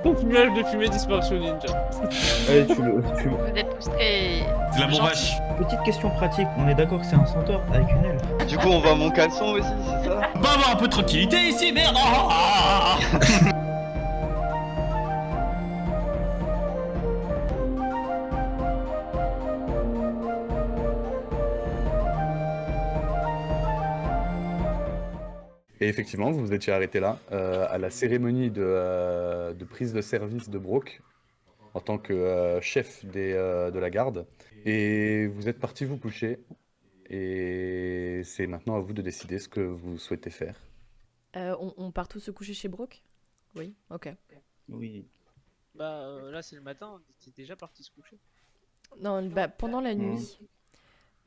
Nuage de fumée, disparition ninja. Allez, Vous êtes tous très... C'est la bombache. Petite question pratique, on est d'accord que c'est un centaure avec une elfe. Du coup, on va à mon caleçon aussi, c'est ça? On va avoir un peu de tranquillité ici, merde. Ah, ah, ah. Et effectivement, vous vous étiez arrêté là, à la cérémonie de prise de service de Brock, en tant que chef de la garde. Et vous êtes parti vous coucher. Et c'est maintenant à vous de décider ce que vous souhaitez faire. On part tous se coucher chez Brock? Oui, ok. Oui. Bah là c'est le matin, t'es déjà parti se coucher. Non, bah, pendant la nuit,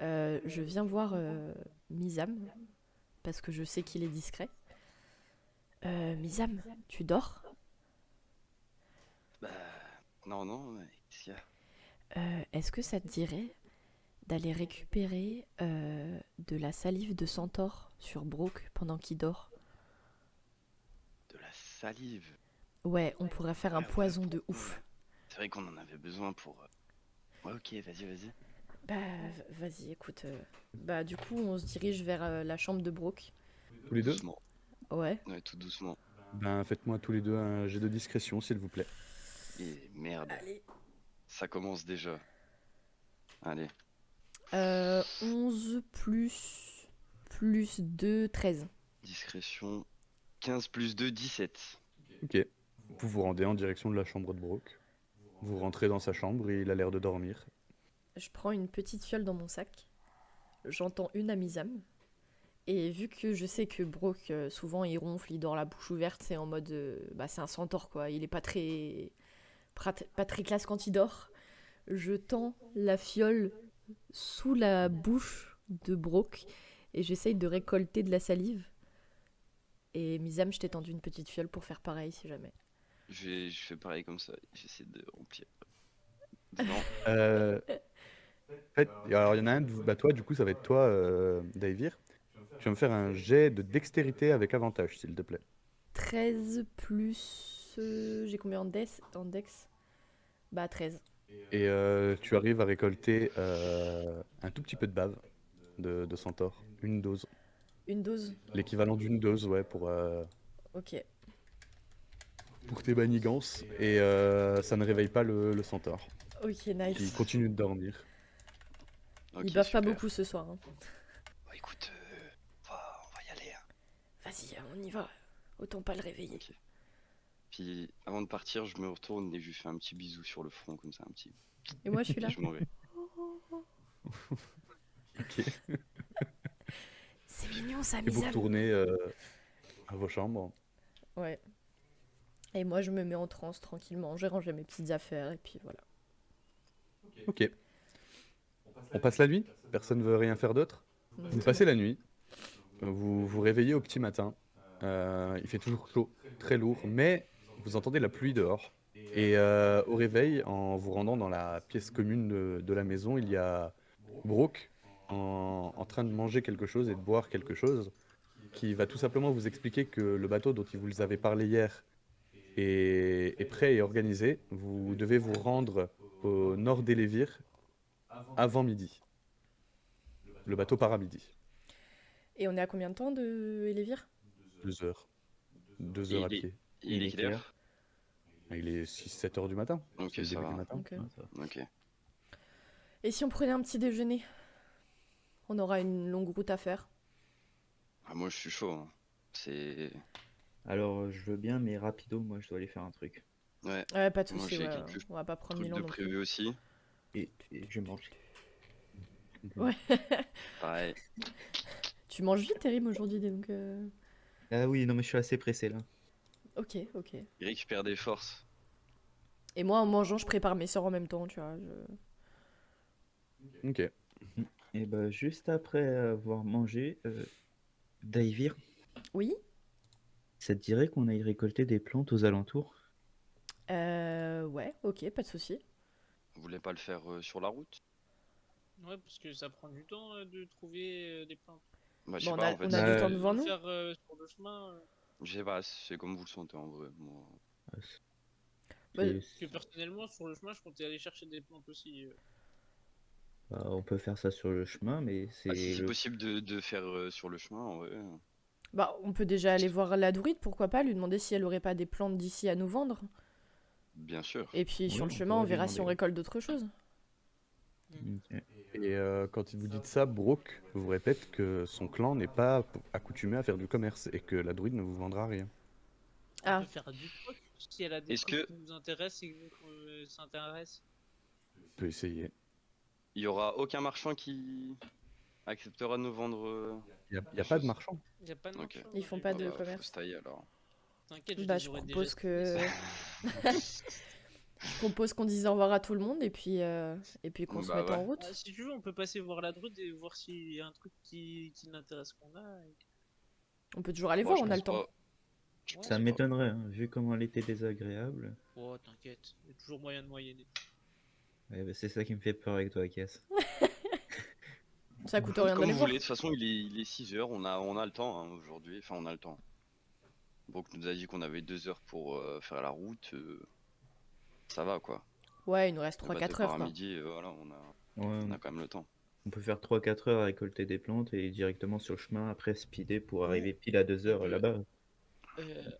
je viens voir Mizam, parce que je sais qu'il est discret. Mizam, tu dors? Bah, non, mais qu'est-ce qu'il y a? Est-ce que ça te dirait d'aller récupérer de la salive de centaure sur Brock pendant qu'il dort? De la salive. Ouais, on pourrait faire un poison de ouf. C'est vrai qu'on en avait besoin pour... Ouais, ok, vas-y. Bah, vas-y, écoute. Bah, du coup, on se dirige vers la chambre de Brock. Tous les deux? Doucement. Ouais. Ouais, tout doucement. Ben, faites-moi tous les deux un jet de discrétion, s'il vous plaît. Et merde, Allez. ça commence déjà. Allez. 11 plus 2, 13. Discrétion. 15 plus 2, 17. Ok. Vous vous rendez en direction de la chambre de Brock. Vous rentrez dans sa chambre et il a l'air de dormir. Je prends une petite fiole dans mon sac. J'entends une à Mizam. Et vu que je sais que Brock, souvent, il ronfle, il dort la bouche ouverte, c'est en mode... bah, c'est un centaure, quoi. Il est pas très classe quand il dort. Je tends la fiole sous la bouche de Brock et j'essaye de récolter de la salive. Et Mizam, je t'ai tendu une petite fiole pour faire pareil, si jamais. Je fais pareil comme ça. J'essaie de remplir. Non. En fait, alors il y en a un, bah toi, du coup, ça va être toi, Daivir. Tu vas me faire un jet de dextérité avec avantage, s'il te plaît. 13 plus... j'ai combien en dex? Bah, 13. Et tu arrives à récolter un tout petit peu de bave de centaure. Une dose. Une dose? L'équivalent d'une dose, ouais, Ok. pour tes manigances. Et ça ne réveille pas le centaure. Ok, Il nice. continue de dormir. Ok, Ils bavent pas super. beaucoup ce soir. Hein. Bah, écoute, on va y aller. Hein. Vas-y, on y va. Autant pas le réveiller. Ok. Puis avant de partir, je me retourne et je lui fais un petit bisou sur le front, comme ça, un petit. Et moi, je suis là. Et je m'en vais. Ok. C'est mignon, ça, Et vous Mizam. retournez à vos chambres. Ouais. Et moi, je me mets en transe tranquillement. J'ai rangé mes petites affaires et puis voilà. Ok. On passe la nuit? Personne veut rien faire d'autre? Vous passez la nuit. Vous vous réveillez au petit matin. Il fait toujours chaud, très lourd, mais vous entendez la pluie dehors. Et au réveil, en vous rendant dans la pièce commune de la maison, il y a Brock en train de manger quelque chose et de boire quelque chose, qui va tout simplement vous expliquer que le bateau dont il vous avait parlé hier est prêt et organisé. Vous devez vous rendre au nord d'Elévir avant midi. Le bateau part à midi. Et on est à combien de temps de Elévir? 2 heures. 2 heures à pied. Il est quelle heure? Il est 6-7 heures du matin. Ok, C'est le ça début va. du matin. Ok. Ok. Et si on prenait un petit déjeuner? On aura une longue route à faire. Ah, moi, je suis chaud. Hein. C'est. Alors, je veux bien, mais rapido, moi, je dois aller faire un truc. Ouais. Ouais, pas de Moi, soucis. j'ai Ouais. quelques On va pas prendre trucs 1000 ans de non plus. prévu aussi. Et je mange. Ouais. Pareil. Tu manges vite, Terim, aujourd'hui, donc... Ah oui, non, mais je suis assez pressé, là. Ok, ok. Il récupère des forces. Et moi, en mangeant, je prépare mes sorts en même temps, tu vois. Ok. Et bah, juste après avoir mangé, Daivir, Oui? ça te dirait qu'on aille récolter des plantes aux alentours? Ouais, ok, pas de soucis. Vous voulez pas le faire sur la route? Ouais, parce que ça prend du temps de trouver des plantes. Bah, je Bon, sais pas, en fait. on a du temps devant nous. Faire sur le chemin. Je sais pas, c'est comme vous le sentez en vrai. Moi. Bah, C'est- Parce que personnellement, sur le chemin, je comptais aller chercher des plantes aussi. Bah, on peut faire ça sur le chemin, mais Ah, si c'est c'est le... possible de faire sur le chemin, ouais. Bah, on peut déjà aller voir la druide, pourquoi pas, lui demander si elle aurait pas des plantes d'ici à nous vendre. Bien sûr. Et puis Oui, sur le on chemin, on pourrait lui verra si on demander. récolte d'autres choses. Ok. Et quand vous dites ça, Brooke vous répète que son clan n'est pas accoutumé à faire du commerce et que la druide ne vous vendra rien. On Ah, peut faire du troc si elle a des Est-ce trucs que- qui nous intéressent et qu'on s'intéresse. On peut essayer. Il y aura aucun marchand qui acceptera de nous vendre. Il n'y a, quelque pas de chose. marchand. Il n'y a pas de Ok. marchand. Ils font pas Ah de bah, faut commerce. se tailler alors. T'inquiète, Bah, les je aurais déjà propose que... signés. Je propose qu'on dise au revoir à tout le monde et puis qu'on se Bah mette en ouais. route. Ah, si tu veux, on peut passer voir la druide et voir s'il y a un truc qui l'intéresse qu'on a. On peut toujours aller Moi, voir, je on a le pense temps. pas. Je pense Ça pas. m'étonnerait, hein, vu comment elle était désagréable. Oh, t'inquiète, il y a toujours moyen de moyenner. Ouais, bah, c'est ça qui me fait peur avec toi, Cass. Ça coûte rien Comme d'aller vous voir. voulez, de toute façon, il est 6h, on a le temps hein, aujourd'hui. Enfin, on a le temps. Brooke nous a dit qu'on avait 2 heures pour faire la route. Ça va quoi. Ouais, il nous reste Le bateau 3-4 part heures à quoi. midi, voilà, Ouais, on a quand même le temps. on peut faire 3-4 heures à récolter des plantes et directement sur le chemin, après speeder pour arriver pile à 2 heures là-bas.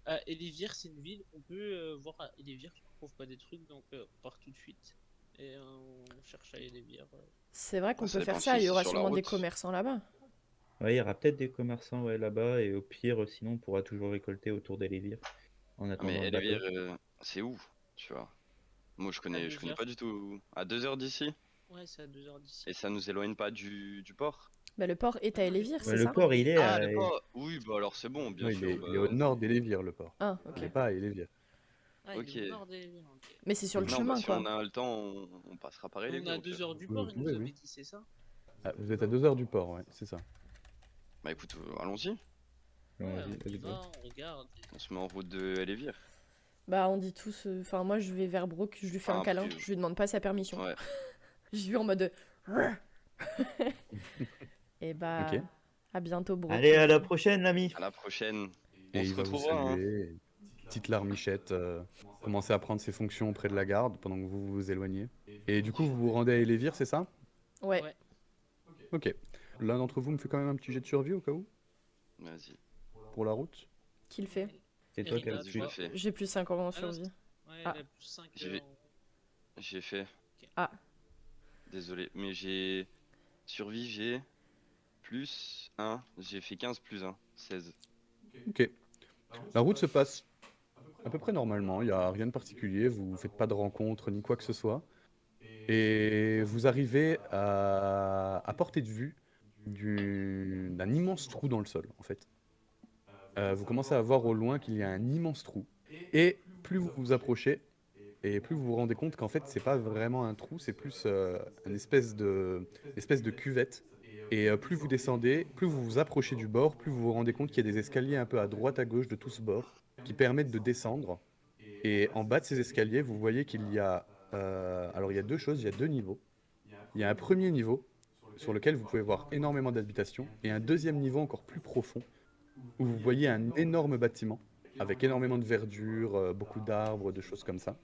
À Elévir, c'est une ville, on peut voir à Elévir, je trouve pas des trucs, donc on part tout de suite. Et on cherche à Elévir. C'est vrai qu'on Ça peut faire dépend ça, si il y aura sur la sûrement des route. commerçants là-bas. Ouais, il y aura peut-être des commerçants ouais, là-bas et au pire, sinon, on pourra toujours récolter autour d'Elévir en Ah, attendant mais le bateau. Elévir, c'est où, tu vois? Moi, je À connais 2 heures. pas du tout. À 2 heures d'ici? Ouais, c'est à 2 heures d'ici. Et ça nous éloigne pas du port? Bah, le port est à Elévir, Ouais, c'est le ça? port, il est Ah, à... le port! Oui, bah alors c'est bon, bien Non, sûr. il est au nord d'Elévir, le port. Ah, Il ok. n'est pas à Elévir. Ah, il est Ok. au nord d'Elévir, ok. Mais c'est sur le Non, bah chemin si quoi. on a le temps, on passera par On Elévir. a au 2 pire. heures du Oui, port, vous il nous pouvez, avait oui. dit, c'est ça? Ah, vous êtes à 2 heures du port, ouais, c'est ça. Bah écoute, allons-y. Ouais, Vas-y, on y vas-y, va, on regarde. On se met en route de Elévir. Bah, on dit tous. Enfin, moi je vais vers Brooke, je lui fais un Ah, câlin, après, je lui demande pas sa permission. Ouais. Je vais en mode. Et bah. Ok. À bientôt, Brooke. Allez, à la prochaine, l'ami. À la prochaine. Et On se il va vous retrouvera. Hein. saluer. Petite larmichette, commencer à prendre ses fonctions auprès de la garde pendant que vous vous éloignez. Et du coup, vous vous rendez à Elévir, c'est ça? Ouais. Ouais. Ok. L'un d'entre vous me fait quand même un petit jet de survie au cas où, Vas-y. pour la route. Qui le fait? C'est toi qui as Erika, le Je le toi. fais. J'ai plus 5 ans en Ah non, survie. Ouais, Ah. il a plus 5. J'ai- J'ai fait. Ah. Désolé, mais j'ai survie, j'ai plus 1. J'ai fait 15 plus 1, 16. Ok. La route se passe à peu près normalement, il n'y a rien de particulier, vous ne faites pas de rencontres ni quoi que ce soit. Et vous arrivez à portée de vue d'un immense trou dans le sol, en fait. Vous commencez à voir au loin qu'il y a un immense trou. Et plus vous vous approchez, et plus vous vous rendez compte qu'en fait, c'est pas vraiment un trou, c'est plus une espèce de cuvette. Et plus vous descendez, plus vous vous approchez du bord, plus vous vous rendez compte qu'il y a des escaliers un peu à droite à gauche de tout ce bord qui permettent de descendre. Et en bas de ces escaliers, vous voyez qu'il y a... alors il y a deux choses, il y a deux niveaux. Il y a un premier niveau sur lequel vous pouvez voir énormément d'habitations et un deuxième niveau encore plus profond où vous voyez un énorme bâtiment avec énormément de verdure, beaucoup d'arbres, de choses comme ça.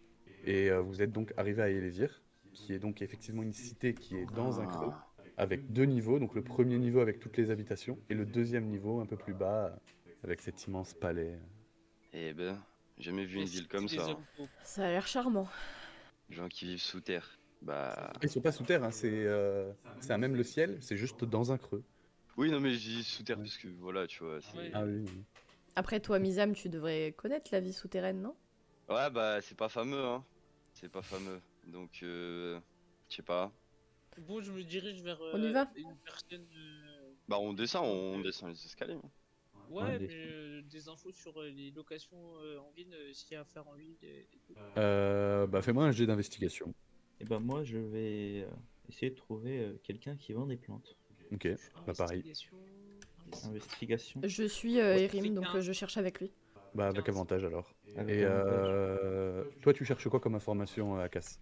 Et vous êtes donc arrivé à Elévir, qui est donc effectivement une cité qui est dans un creux, avec deux niveaux, donc le premier niveau avec toutes les habitations, et le deuxième niveau un peu plus bas, avec cet immense palais. Eh ben, jamais vu une ville comme Des ça. Hein. hommes pauvres. Ça a l'air charmant. Les gens qui vivent sous terre. Bah. Ils sont pas sous terre, hein, c'est à même le ciel, c'est juste dans un creux. Oui, non, mais je dis sous terre parce que voilà, tu vois. Ouais. Ah oui. Après, toi, Misam, tu devrais connaître la vie souterraine, non? Ouais, bah, c'est pas fameux, hein. C'est pas fameux. Donc, je sais pas. Bon, je me dirige vers On y va une personne. Bah, on descend les escaliers. Hein. Ouais, Ouais, mais des infos sur les locations en ville, s'il y a à faire en ville et tout. Bah fais-moi un jet d'investigation. Et ben moi, je vais essayer de trouver quelqu'un qui vend des plantes. Ok, bah pareil. Investigation. Investigation. Je suis Ouais, Erim, c'est donc qu'un- je cherche avec lui. Bah avec avantage alors. Avec Et avantage. toi tu cherches quoi comme information à Cass?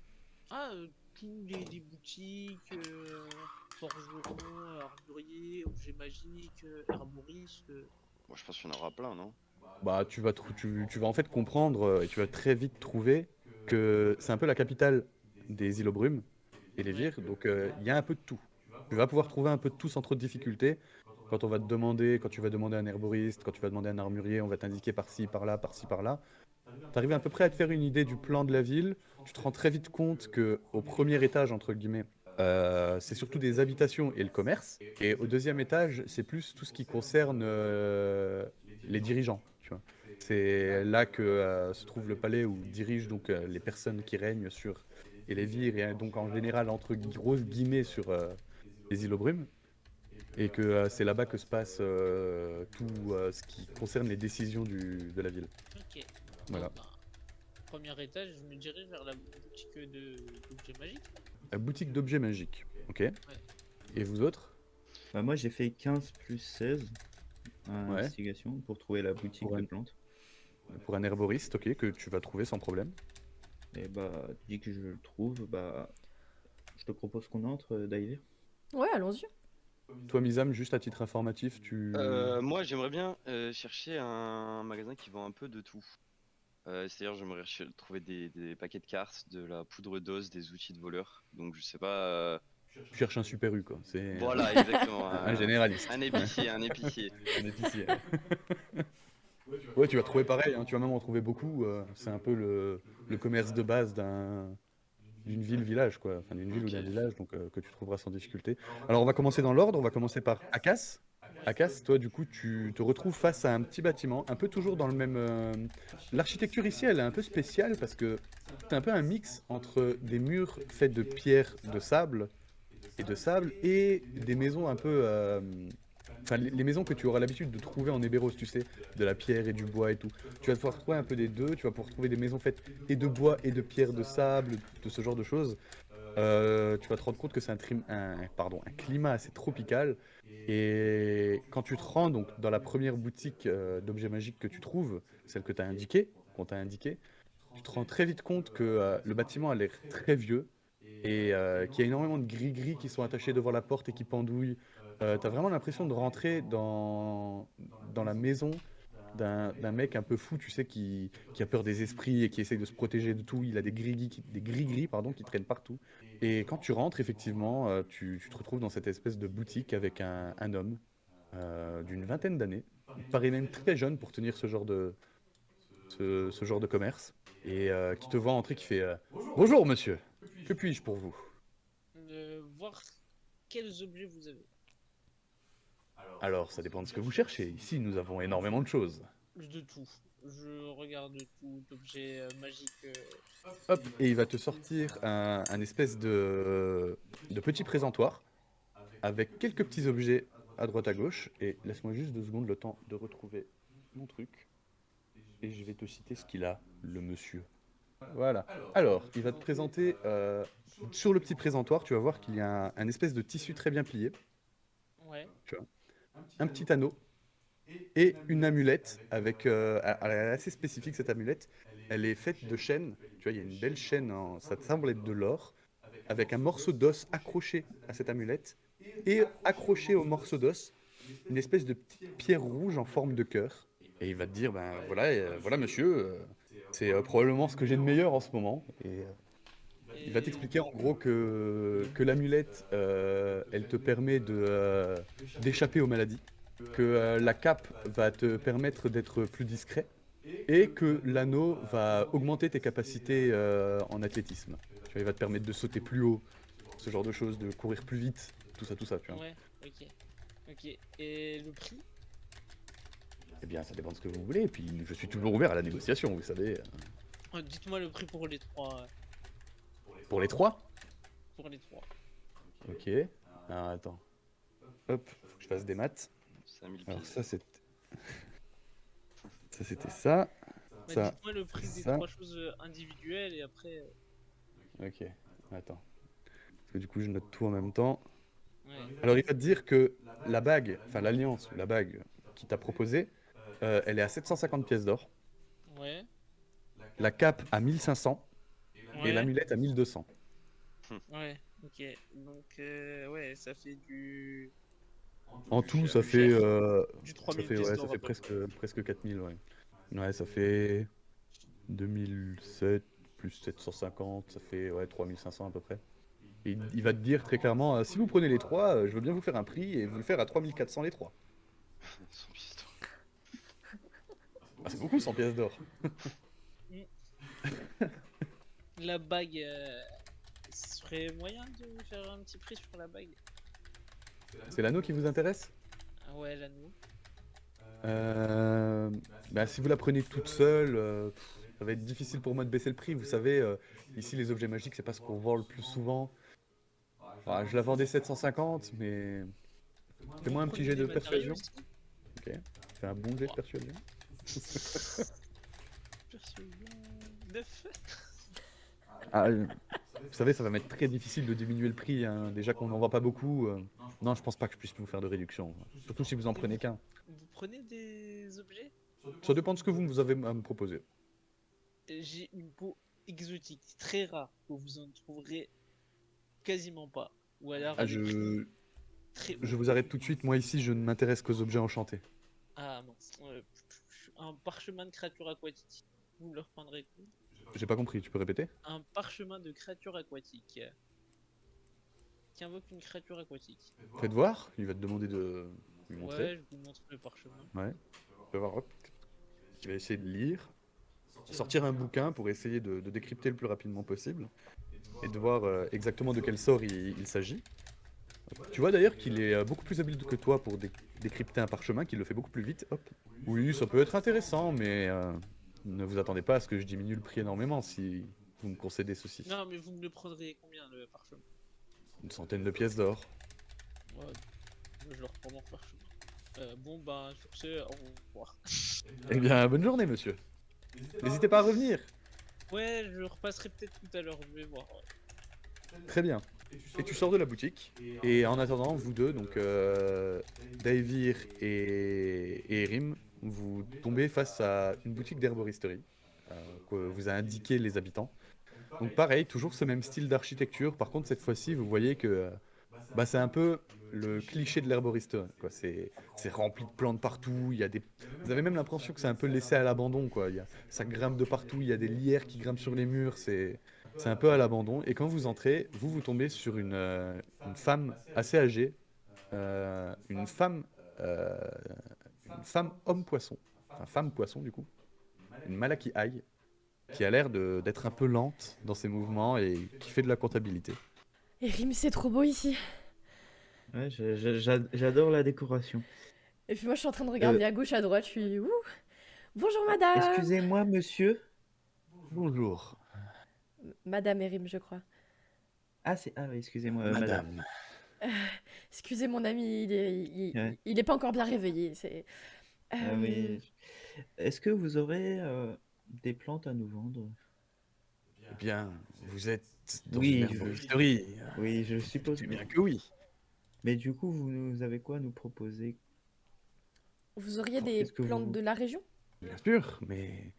Ah, tous les boutiques, forgerons, arburiers, objets magiques, herboristes. Moi, je pense qu'il y en aura plein, non? bah, tu vas en fait comprendre et tu vas très vite trouver que c'est un peu la capitale des îles aux brumes et les vires, donc il y a un peu de tout. Tu vas pouvoir trouver un peu de tout sans trop de difficultés. Quand tu vas demander à un herboriste, quand tu vas demander à un armurier, on va t'indiquer par-ci, par-là, par-ci, par-là. Tu arrives à peu près à te faire une idée du plan de la ville. Tu te rends très vite compte que au premier étage, entre guillemets, c'est surtout des habitations et le commerce. Et au deuxième étage, c'est plus tout ce qui concerne les dirigeants. Tu vois. C'est là que se trouve le palais où dirigent donc les personnes qui règnent sur et les vires et donc en général entre grosses guillemets sur les îles aux brumes. Et que c'est là-bas que se passe tout ce qui concerne les décisions de la ville. Ok. Voilà. Bon, bah, premier étage, je me dirige vers la boutique d'objets magiques. La boutique d'objets magiques, ok. Et vous autres? Bah, moi, j'ai fait 15 plus 16 à Ouais. investigation pour trouver la boutique Pour de un- plantes. Pour un herboriste, ok, que tu vas trouver sans problème. Et bah, dès que je le trouve, bah, je te propose qu'on entre, Daïvir. Ouais, allons-y. Toi, Misam, juste à titre informatif, Moi, j'aimerais bien chercher un magasin qui vend un peu de tout. C'est-à-dire, j'aimerais trouver des paquets de cartes, de la poudre d'os, des outils de voleur. Donc, je sais pas. Tu cherches un super U, quoi. C'est Voilà, exactement. un généraliste. Un épicier, un épicier. Un épicier. Ouais, tu vas trouver pareil, hein, tu vas même en trouver beaucoup. C'est un peu le commerce de base d'une ville-village, quoi. Enfin, d'une ville ou d'un Ok. village, donc que tu trouveras sans difficulté. Alors, on va commencer dans l'ordre. On va commencer par Akas. Akas, toi, du coup, tu te retrouves face à un petit bâtiment, un peu toujours dans le même. L'architecture ici, elle est un peu spéciale parce que c'est un peu un mix entre des murs faits de pierre de sable et des maisons un peu. Enfin, les maisons que tu auras l'habitude de trouver en Ébéros, tu sais, de la pierre et du bois et tout. Tu vas pouvoir trouver un peu des deux, tu vas pouvoir trouver des maisons faites et de bois et de pierre, de sable, de ce genre de choses. Tu vas te rendre compte que c'est un climat assez tropical. Et quand tu te rends donc dans la première boutique d'objets magiques que tu trouves, celle que qu'on t'a indiqué, tu te rends très vite compte que le bâtiment a l'air très vieux et qu'il y a énormément de gris-gris qui sont attachés devant la porte et qui pendouillent. T'as vraiment l'impression de rentrer dans la maison d'un mec un peu fou, tu sais, qui a peur des esprits et qui essaye de se protéger de tout. Il a des gris-gris, pardon, qui traînent partout. Et quand tu rentres, effectivement, tu te retrouves dans cette espèce de boutique avec un homme d'une vingtaine d'années. Il paraît même très jeune pour tenir ce genre de commerce. Et qui te voit entrer, qui fait Bonjour, monsieur, que puis-je pour vous? Voir quels objets vous avez. Alors, ça dépend de ce que vous cherchez. Ici, nous avons énormément de choses. De tout. Je regarde tout objet magique. Hop, et il va te sortir un espèce de petit présentoir avec quelques petits objets à droite à gauche. Et laisse-moi juste 2 secondes le temps de retrouver mon truc. Et je vais te citer ce qu'il a, le monsieur. Voilà. Alors, il va te présenter sur le petit présentoir, tu vas voir qu'il y a un espèce de tissu très bien plié, Ouais. un petit anneau et une amulette avec. Elle est assez spécifique cette amulette. Elle est faite de chaînes. Tu vois, il y a une belle chaîne, ça semble être de l'or, avec un morceau d'os accroché à cette amulette et accroché au morceau d'os une espèce de petite pierre rouge en forme de cœur. Et il va te dire, ben voilà, voilà monsieur, c'est probablement ce que j'ai de meilleur en ce moment. Et il va t'expliquer en gros que l'amulette, elle te permet d'échapper aux maladies, que la cape va te permettre d'être plus discret, et que l'anneau va augmenter tes capacités en athlétisme. Tu vois, il va te permettre de sauter plus haut, ce genre de choses, de courir plus vite, tout ça, tu vois. Ouais, ok. Ok. Et le prix? Eh bien, ça dépend de ce que vous voulez, et puis je suis toujours ouvert à la négociation, vous savez. Dites-moi le prix pour les trois. Pour les 3. Pour les trois. Ok. Alors, attends. Hop, faut que je fasse des maths. 5000 Alors pièces. ça, c'était... ça, c'était ça. Bah, Ça, dites-moi le prix des ça. trois choses individuelles et après. Ok, attends. Parce que du coup, je note tout en même temps. Ouais. Alors, il va te dire que la bague, enfin l'alliance, la bague qu'il t'a proposée, elle est à 750 pièces d'or. Ouais. La cape à 1500 et Ouais. l'amulette à 1200. Ouais. Ok. Donc ouais, ça fait du. En tout, ça fait, Du ça 3000 fait, pièces ouais, d'or ça fait à peu près. presque 4000, ouais. Ouais, ça fait 2007 plus 750, ça fait ouais, 3500 à peu près. Et il va te dire très clairement, si vous prenez les trois, je veux bien vous faire un prix et vous le faire à 3400 les trois. 100 pièces d'or. Ah, c'est beaucoup 100 pièces d'or. La bague, ce serait moyen de faire un petit prix sur la bague? C'est l'anneau qui vous intéresse? Ah ouais, l'anneau. Bah, si vous la prenez toute seule, ça va être difficile pour moi de baisser le prix. Vous savez, ici les objets magiques, c'est pas ce qu'on vend le plus souvent. Ah, je la vendais 750, mais fais-moi un Vous petit prenez jet des de matériaux persuasion. aussi? Ok, fais un bon jet de persuasion. Persuasion 9. Ah, vous savez, ça va m'être très difficile de diminuer le prix, hein. Déjà qu'on n'en vend pas beaucoup. Non, je pense pas que je puisse vous faire de réduction. Surtout si vous en prenez qu'un. Vous prenez des objets? Ça dépend de ce que vous avez à me proposer. J'ai une peau exotique, très rare, que vous en trouverez quasiment pas. Ou alors Ah, à des prix très je hauts. vous arrête tout de suite. Moi ici, je ne m'intéresse qu'aux objets enchantés. Ah mince. Un parchemin de créatures aquatiques. Vous me le reprendrez combien? J'ai pas compris, tu peux répéter? Un parchemin de créatures aquatiques qui invoque une créature aquatique. Faites voir, il va te demander de lui montrer. Ouais, je vous montre le parchemin. Ouais. Fais voir, hop. Il va essayer de lire, sortir un bouquin pour essayer de décrypter le plus rapidement possible et de voir exactement de quel sort il s'agit. Tu vois d'ailleurs qu'il est beaucoup plus habile que toi pour décrypter un parchemin, qu'il le fait beaucoup plus vite. Hop. Oui, ça peut être intéressant, mais ne vous attendez pas à ce que je diminue le prix énormément si vous me concédez ceci. Non, mais vous me le prendrez combien le parchemin? Une centaine de pièces d'or. Ouais, je le reprends mon parchemin. Bon, bah, sur ce, au revoir. Eh bien, bonne journée, monsieur. N'hésitez pas à revenir. Ouais, je repasserai peut-être tout à l'heure, je vais voir. Ouais. Très bien. Et tu sors de la boutique. Et en attendant, vous deux, donc Daivir et Erim, vous tombez face à une boutique d'herboristerie que vous a indiqué les habitants. Donc pareil, toujours ce même style d'architecture. Par contre, cette fois-ci, vous voyez que c'est un peu le cliché de l'herboristerie, quoi. C'est rempli de plantes partout. Vous avez même l'impression que c'est un peu laissé à l'abandon, quoi. Ça grimpe de partout. Il y a des lierres qui grimpent sur les murs. C'est un peu à l'abandon. Et quand vous entrez, vous tombez sur une femme assez âgée, une femme homme-poisson, enfin femme-poisson du coup, une Malaki Aïe, qui a l'air d'être un peu lente dans ses mouvements et qui fait de la comptabilité. Et Rim, c'est trop beau ici. Ouais, j'adore la décoration. Et puis moi, je suis en train de regarder à gauche, à droite. Je suis ouh. Bonjour, madame. Excusez-moi, monsieur. Bonjour. Madame Erim, je crois. Ah, oui, excusez-moi, madame. Excusez mon ami, Ouais. il est pas encore bien réveillé. C'est. Ah oui. Est-ce que vous aurez des plantes à nous vendre? Eh bien, vous êtes dans Oui, une herboristerie. Oui, je suppose C'est bien que oui. Mais du coup, vous avez quoi à nous proposer? Vous auriez des Est-ce que plantes vous- de la région? Bien sûr, mais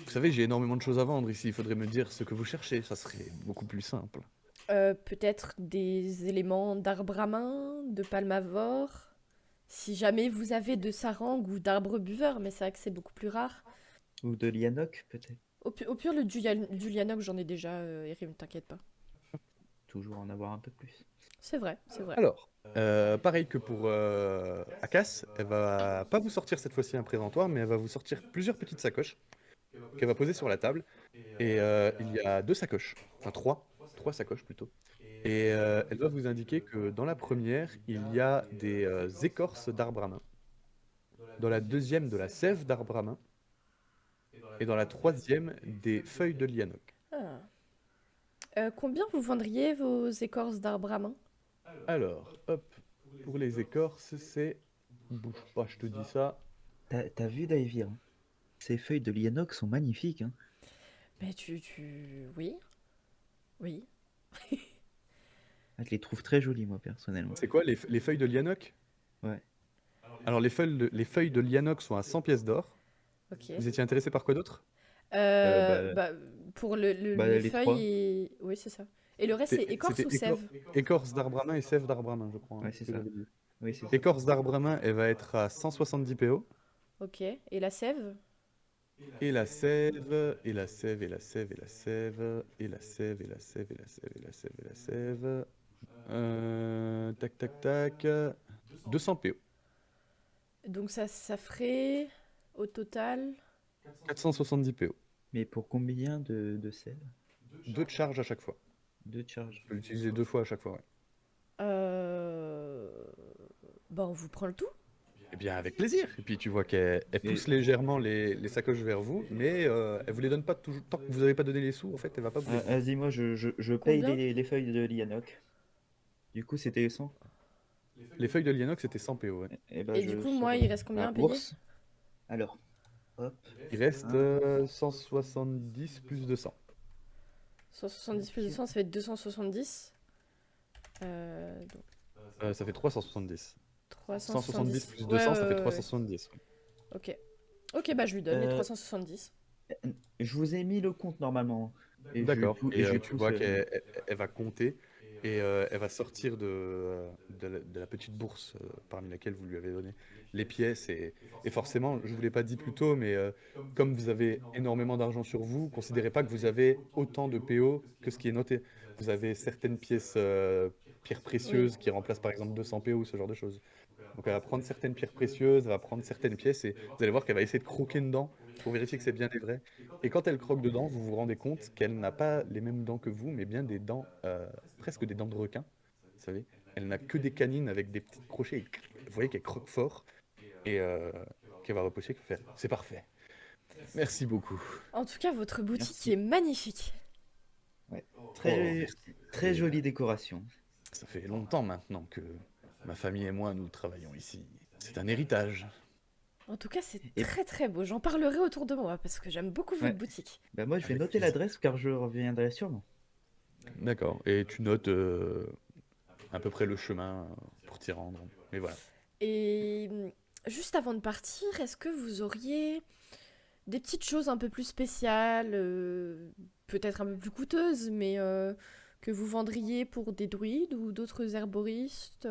vous savez, j'ai énormément de choses à vendre ici. Il faudrait me dire ce que vous cherchez. Ça serait beaucoup plus simple. Peut-être des éléments d'arbre à main, de palmavore. Si jamais vous avez de sarang ou d'arbre buveur, mais c'est vrai que c'est beaucoup plus rare. Ou de lianoc, peut-être? Au pire, le du lianoc, j'en ai déjà, Erim, t'inquiète pas. Toujours en avoir un peu plus. C'est vrai, c'est vrai. Alors, pareil que pour Akas, elle va pas vous sortir cette fois-ci un présentoir, mais elle va vous sortir plusieurs petites sacoches qu'elle va poser sur la table. Et il y a 2 sacoches, enfin 3 sacoches plutôt. Et elle va vous indiquer que dans la première, il y a des écorces d'arbre à main. Dans la deuxième, de la sève d'arbre à main. Et dans la troisième, des feuilles de lianoc. Ah. Combien vous vendriez vos écorces d'arbre à main? Alors, hop, pour les écorces, c'est... Bouge pas, je te dis ça. T'as vu, Daivir, hein? Ces feuilles de lianoc sont magnifiques, hein? Mais Oui. Oui. Ah, je les trouve très jolies, moi, personnellement. C'est quoi, les feuilles de lianoc? Ouais. Alors, les feuilles de lianoc sont à 100 pièces d'or. Ok. Vous étiez intéressé par quoi d'autre? Pour les les trois. feuilles et... Oui, c'est ça. Et le reste, c'est écorce ou C'était sève? écorce d'arbre à main et sève d'arbre à main, je crois. Ouais, c'est que ça. j'avais dit. Oui, c'est ça. Écorce d'arbre à main, elle va être à 170 PO. Ok. Et la sève? Et la sève, et la sève, et la sève, et la sève, et la sève, et la sève, et la sève, et la sève, et la sève. Tac, tac, tac. 200 PO. Donc ça ferait au total. 470 PO. Mais pour combien de sel? 2 de charge à chaque fois. 2 de charge. Je peux l'utiliser 2 fois à chaque fois, ouais. Bah, on vous prend le tout? Eh bien, avec plaisir. Et puis, tu vois qu'elle pousse légèrement les sacoches vers vous, mais elle vous les donne pas toujours. Tant que vous n'avez pas donné les sous, en fait, elle va pas vous les donner. Vas-y, moi je paye Combien les feuilles de Lianok. Du coup, c'était 100. Les feuilles de Lianox, c'était 100 PO, ouais. Et, Et du coup, moi, il reste combien à payer? bourse. Alors, hop. Il reste 170 plus 200. 170 plus 200, ça fait 270. Donc Ça fait 370. 170 370. plus 200, ça fait 370. Ouais. Ok. Ok, bah je lui donne les Euh, 370. Je vous ai mis le compte normalement. Et D'accord. Et je tu vois qu'elle va compter et elle va sortir de la petite bourse parmi laquelle vous lui avez donné les pièces. Et forcément, je ne vous l'ai pas dit plus tôt, mais comme vous avez énormément d'argent sur vous, considérez pas que vous avez autant de PO que ce qui est noté. Vous avez certaines pièces, pierres précieuses qui remplacent par exemple 200 PO, ce genre de choses. Donc elle va prendre certaines pierres précieuses, elle va prendre certaines pièces et vous allez voir qu'elle va essayer de croquer dedans pour vérifier que c'est bien les vrais. Et quand elle croque dedans, vous vous rendez compte qu'elle n'a pas les mêmes dents que vous, mais bien des dents, presque des dents de requin. Vous savez, elle n'a que des canines avec des petits crochets. Et vous voyez qu'elle croque fort et qu'elle va repousser. C'est parfait. Merci beaucoup. En tout cas, votre boutique Merci. est magnifique. Très, merci. très jolie décoration. Ça fait longtemps maintenant que ma famille et moi, nous travaillons ici. C'est un héritage. En tout cas, c'est Et- très très beau. J'en parlerai autour de moi parce que j'aime beaucoup votre Ouais. boutique. Bah moi, je vais Avec noter plaisir. l'adresse car je reviendrai sûrement. D'accord. Et tu notes à peu près le chemin pour t'y rendre. Mais voilà. Et juste avant de partir, est-ce que vous auriez des petites choses un peu plus spéciales, peut-être un peu plus coûteuses, mais que vous vendriez pour des druides ou d'autres herboristes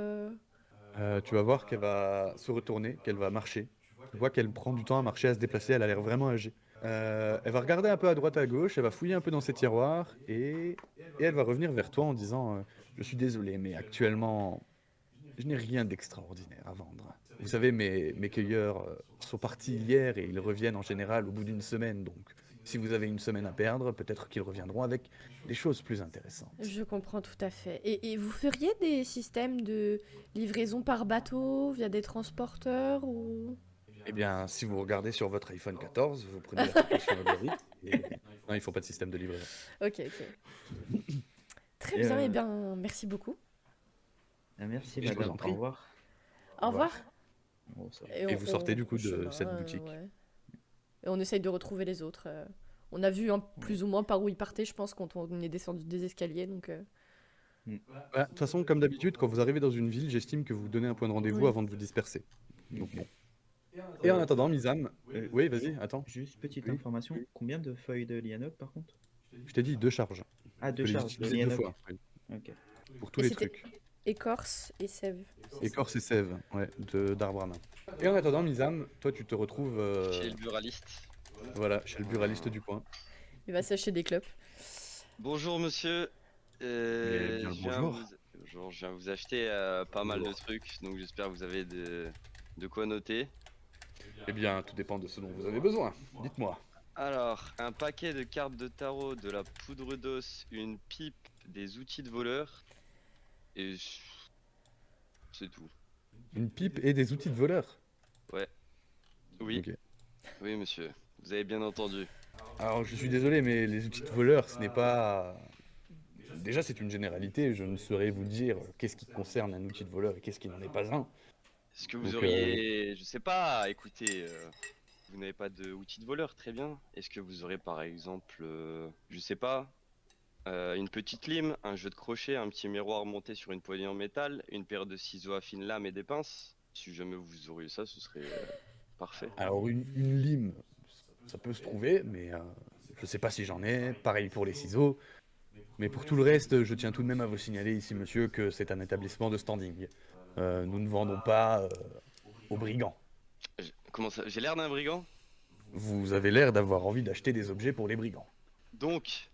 Tu vas voir qu'elle va se retourner, qu'elle va marcher. Tu vois qu'elle prend du temps à marcher, à se déplacer, elle a l'air vraiment âgée. Elle va regarder un peu à droite à gauche, elle va fouiller un peu dans ses tiroirs et elle va revenir vers toi en disant je suis désolé, mais actuellement, je n'ai rien d'extraordinaire à vendre. Vous savez, mes cueilleurs sont partis hier et ils reviennent en général au bout d'une semaine. Donc, si vous avez une semaine à perdre, peut-être qu'ils reviendront avec des choses plus intéressantes. Je comprends tout à fait. Et vous feriez des systèmes de livraison par bateau, via des transporteurs ou... Eh bien, si vous regardez sur votre iPhone 14, vous prenez l'application Uber Eats et... Non, il faut pas de système de livraison. Ok, ok. Très Et, bien, et bien, merci beaucoup. Merci, Je vous madame. en prie. Au revoir. Au revoir. Bon, ça va. Et vous sortez du coup de chemin, cette boutique. ouais. Et on essaye de retrouver les autres. On a vu plus ou moins par où ils partaient, je pense, quand on est descendu des escaliers. Donc, De toute façon, comme d'habitude, quand vous arrivez dans une ville, j'estime que vous donnez un point de rendez-vous Oui. avant de vous disperser. Donc bon. Et en attendant, Misam, oui, vas-y, attends. Juste petite Oui. information. Combien de feuilles de Lianok par contre? Je t'ai dit 2 charges. Ah, Tu peux 2 les charges de utiliser 2 Lianok. fois, oui, Ok. pour tous Et les c'était- trucs. écorce et sève. Écorce et sève, ouais, d'arbre à main. Et en attendant, Misam, toi tu te retrouves Chez le buraliste. voilà, chez le buraliste du coin. Il va s'acheter des clopes. Bonjour monsieur. Eh bien, Je viens bonjour. bonjour, je viens vous acheter pas mal de trucs, donc j'espère que vous avez de quoi noter. Eh bien, tout dépend de ce dont vous avez besoin. Dites-moi. Alors, un paquet de cartes de tarot, de la poudre d'os, une pipe, des outils de voleur, et c'est tout. Une pipe et des outils de voleur. Oui, Ok. oui monsieur, vous avez bien entendu. Alors, je suis désolé, mais les outils de voleur, ce n'est pas... Déjà, c'est une généralité. Je ne saurais vous dire qu'est-ce qui concerne un outil de voleur et qu'est-ce qui n'en est pas un. Est-ce que vous Donc, auriez, je sais pas, écoutez, vous n'avez pas de outils de voleur, très bien. Est-ce que vous aurez par exemple, je sais pas, une petite lime, un jeu de crochet, un petit miroir monté sur une poignée en métal, une paire de ciseaux à fine lame et des pinces? Si jamais vous auriez ça, ce serait parfait. Alors, une lime, ça peut se trouver, mais je sais pas si j'en ai. Pareil pour les ciseaux. Mais pour tout le reste, je tiens tout de même à vous signaler ici, monsieur, que c'est un établissement de standing. nous ne vendons pas aux brigands. Comment ça? J'ai l'air d'un brigand? Vous avez l'air d'avoir envie d'acheter des objets pour les brigands. Donc,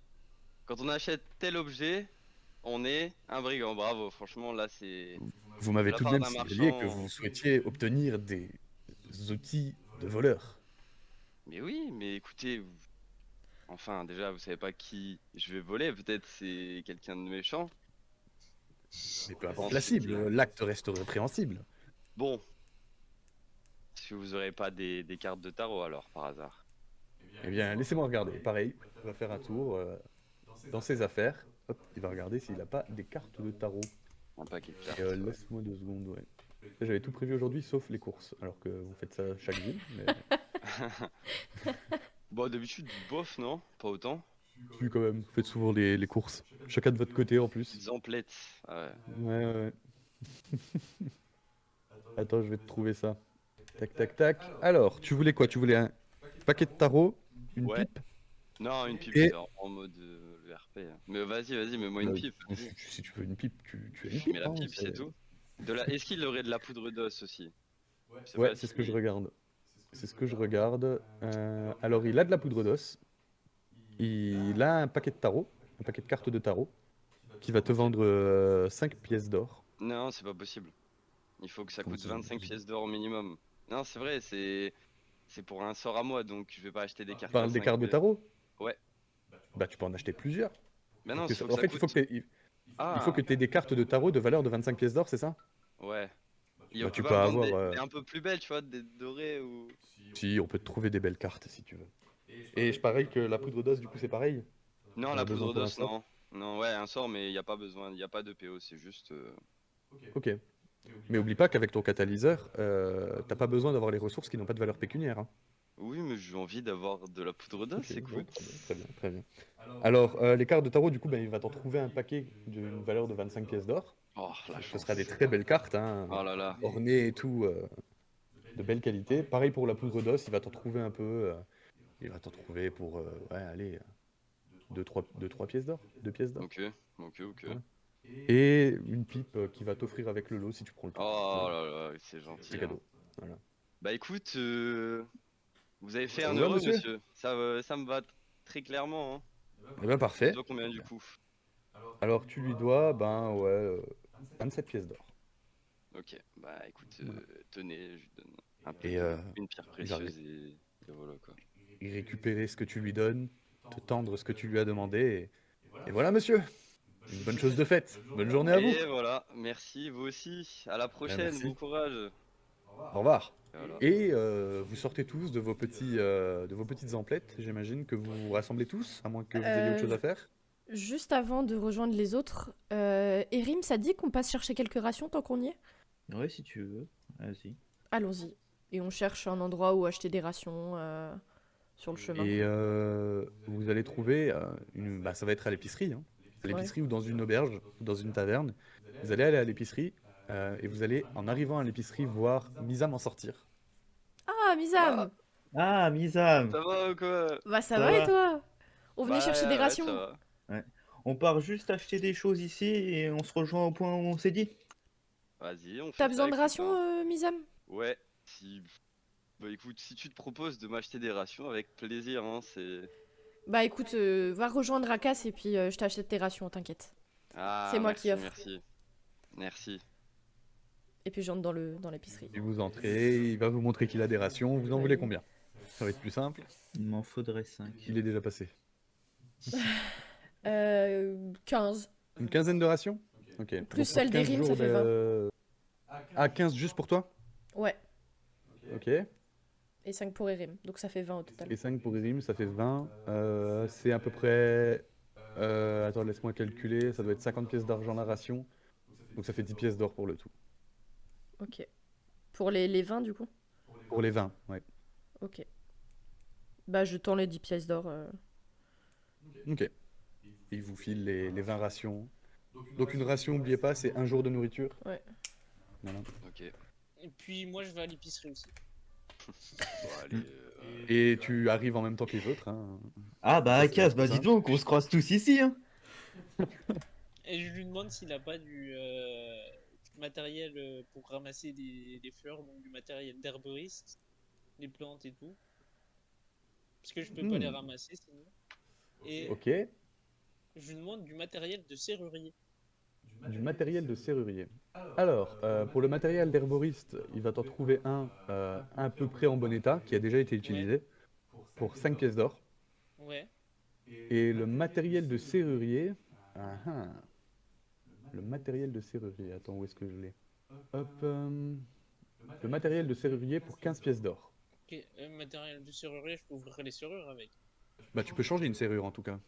quand on achète tel objet, on est un brigand. Bravo, franchement, là, c'est... Vous m'avez De la tout de part même d'un signalé marchand. que vous souhaitiez obtenir des outils de voleurs. Mais oui, mais écoutez... Enfin, déjà, vous savez pas qui je vais voler. Peut-être c'est quelqu'un de méchant. Mais peu importe la cible, l'acte reste répréhensible. Bon. Est-ce que vous aurez pas des cartes de tarot, alors, par hasard? Eh bien, laissez-moi regarder. Pareil, on va faire un tour dans ses affaires. Hop, il va regarder s'il n'a pas des cartes de tarot. Un paquet de cartes. Et laisse-moi 2 secondes, ouais. J'avais tout prévu aujourd'hui sauf les courses, alors que vous faites ça chaque ville. Mais... Bon, d'habitude, bof, non? Pas autant. Si, quand même, vous faites souvent les courses. Chacun de votre côté en plus. Petites emplettes. Ouais. Ouais. Attends, je vais te trouver ça. Tac, tac, tac. Alors, tu voulais quoi? Tu voulais un paquet de tarot, une Ouais. pipe? Non, une pipe, Et- c'est en mode le RP. Mais vas-y, mets-moi une pipe. Si tu veux une pipe, tu as une Je pipe. mets la hein, pipe, c'est tout. Est-ce qu'il aurait de la poudre d'os aussi? Ouais, pas c'est ce si- que je regarde. C'est ce que je regarde. Alors, il a de la poudre d'os. Il a un paquet de tarot, un paquet de cartes de tarot, qui va te vendre 5 pièces d'or. Non, c'est pas possible. Il faut que ça Comment coûte ça, 25 c'est pièces d'or au minimum. Non, c'est vrai, c'est pour un sort à moi, donc je vais pas acheter des Tu cartes. parles à des 5 cartes de pièces. tarot? Ouais. Bah, tu peux en acheter plusieurs. Mais non, Parce il que faut en que fait, ça il faut coûte. que il faut que tu aies des cartes de tarot de valeur de 25 pièces d'or, c'est ça? Ouais. Et Bah, on tu peut peux pas vendre avoir, des un peu plus belles, tu vois, des dorées ou... Si, on peut te trouver des belles cartes si tu veux. Et je parie que la poudre d'os, du coup, c'est pareil. Non, On la a besoin poudre pour un d'os, sort. non. Non, ouais, un sort, mais il y a pas besoin, il y a pas de PO, c'est juste... Ok. Mais oublie pas qu'avec ton catalyseur, t'as pas besoin d'avoir les ressources qui n'ont pas de valeur pécuniaire. Hein. Oui, mais j'ai envie d'avoir de la poudre d'os, Ok, écoute. très bien, très bien. Alors, les cartes de tarot, du coup, ben, il va t'en trouver un paquet d'une valeur de 25 pièces d'or. Oh, la Ce chance. sera des très belles cartes, hein, Oh là là. ornées et tout, de belle qualité. Pareil pour la poudre d'os, il va t'en trouver un peu. Il va t'en trouver pour, ouais, allez, 2-3 pièces d'or. 2 pièces d'or. Ok. Voilà. Et une pipe qui va t'offrir avec le lot si tu prends le temps. Oh Voilà. là là, c'est gentil. C'est hein. cadeau. Voilà. Bah écoute, vous avez fait Ça un vous va, heureux, monsieur monsieur. Ça me va très clairement. Hein. Eh bien, Je parfait. dois combien du coup? Alors, tu lui dois, ben, ouais, 27 pièces d'or. Ok, bah écoute, Voilà. tenez, je lui donne un peu Et une pierre il va précieuse et voilà quoi. récupérer ce que tu lui donnes, te tendre ce que tu lui as demandé. Et voilà, monsieur. Une bonne chose de faite. Bonne journée à vous. Et voilà, merci, vous aussi. À la prochaine, merci. bon courage. Au revoir. Et voilà. Et vous sortez tous de vos petites emplettes. J'imagine que vous vous rassemblez tous, à moins que vous ayez autre chose à faire. Juste avant de rejoindre les autres, Erim, ça dit qu'on passe chercher quelques rations tant qu'on y est? Ouais, si tu veux. Vas-y. Allons-y. Et on cherche un endroit où acheter des rations sur le chemin. Et vous allez trouver bah, ça va être à l'épicerie. Hein. À l'épicerie ou dans une auberge, ou dans une taverne. Vous allez aller à l'épicerie et vous allez, en arrivant à l'épicerie, voir Misam en sortir. Ah, Misam! Ah, Misam! Ça va ou quoi? Bah ça Ça va et va. toi? On venait Bah, chercher des ouais, rations. ça va. On part juste acheter des choses ici et on se rejoint au point où on s'est dit. Vas-y, on fait T'as ça, besoin de écoute, rations, hein. Misam? Ouais, si... Bah écoute, si tu te proposes de m'acheter des rations, avec plaisir, hein, c'est... Bah écoute, va rejoindre Rakas et puis je t'achète tes rations, t'inquiète. Ah, C'est moi merci, qui offre. Merci. Et puis j'entre dans l'épicerie. Et vous entrez, il va vous montrer qu'il a des rations. Vous en voulez combien? Ça va être plus simple. Il m'en faudrait 5. Il est déjà passé. 15. Une quinzaine de rations? Ok. Plus Donc, pour celle 15 d'Erim, ça jours fait de- Ah, 15 juste pour toi? Ouais. Ok. Et 5 pour Erim. Donc ça fait 20 au total. Et 5 pour Irim, ça fait 20. C'est à peu près... attends, laisse-moi calculer. Ça doit être 50 pièces d'argent la ration. Donc ça fait 10 pièces d'or pour le tout. Ok. Pour les 20 du coup? Pour les 20, ouais. Ok. Bah je tends les 10 pièces d'or. Ok. Et il vous file les 20 rations. Donc une ration, n'oubliez pas, c'est un jour de nourriture. Ouais. Voilà. Ok. Et puis moi je vais à l'épicerie aussi. Bon, allez, Et tu arrives en même temps que les autres. Hein. Ah bah Ça, Akas, c'est bah simple. dis donc, on se croise tous ici, hein. Et je lui demande s'il a pas matériel pour ramasser des fleurs, donc du matériel d'herboriste, les plantes et tout. Parce que je peux pas les ramasser sinon. Et Ok. je lui demande du matériel de serrurier. Du matériel de serrurier. Alors, pour le matériel d'herboriste, il va t'en trouver un à peu près en bon état, qui a déjà été utilisé, pour 5 pièces d'or. Ouais. Et le matériel de serrurier... Ah, ah. Le matériel de serrurier, attends, où est-ce que je l'ai? Hop, le matériel de serrurier pour 15 pièces d'or. Ok, matériel de serrurier, je peux ouvrir les serrures avec. Bah, tu peux changer une serrure en tout cas.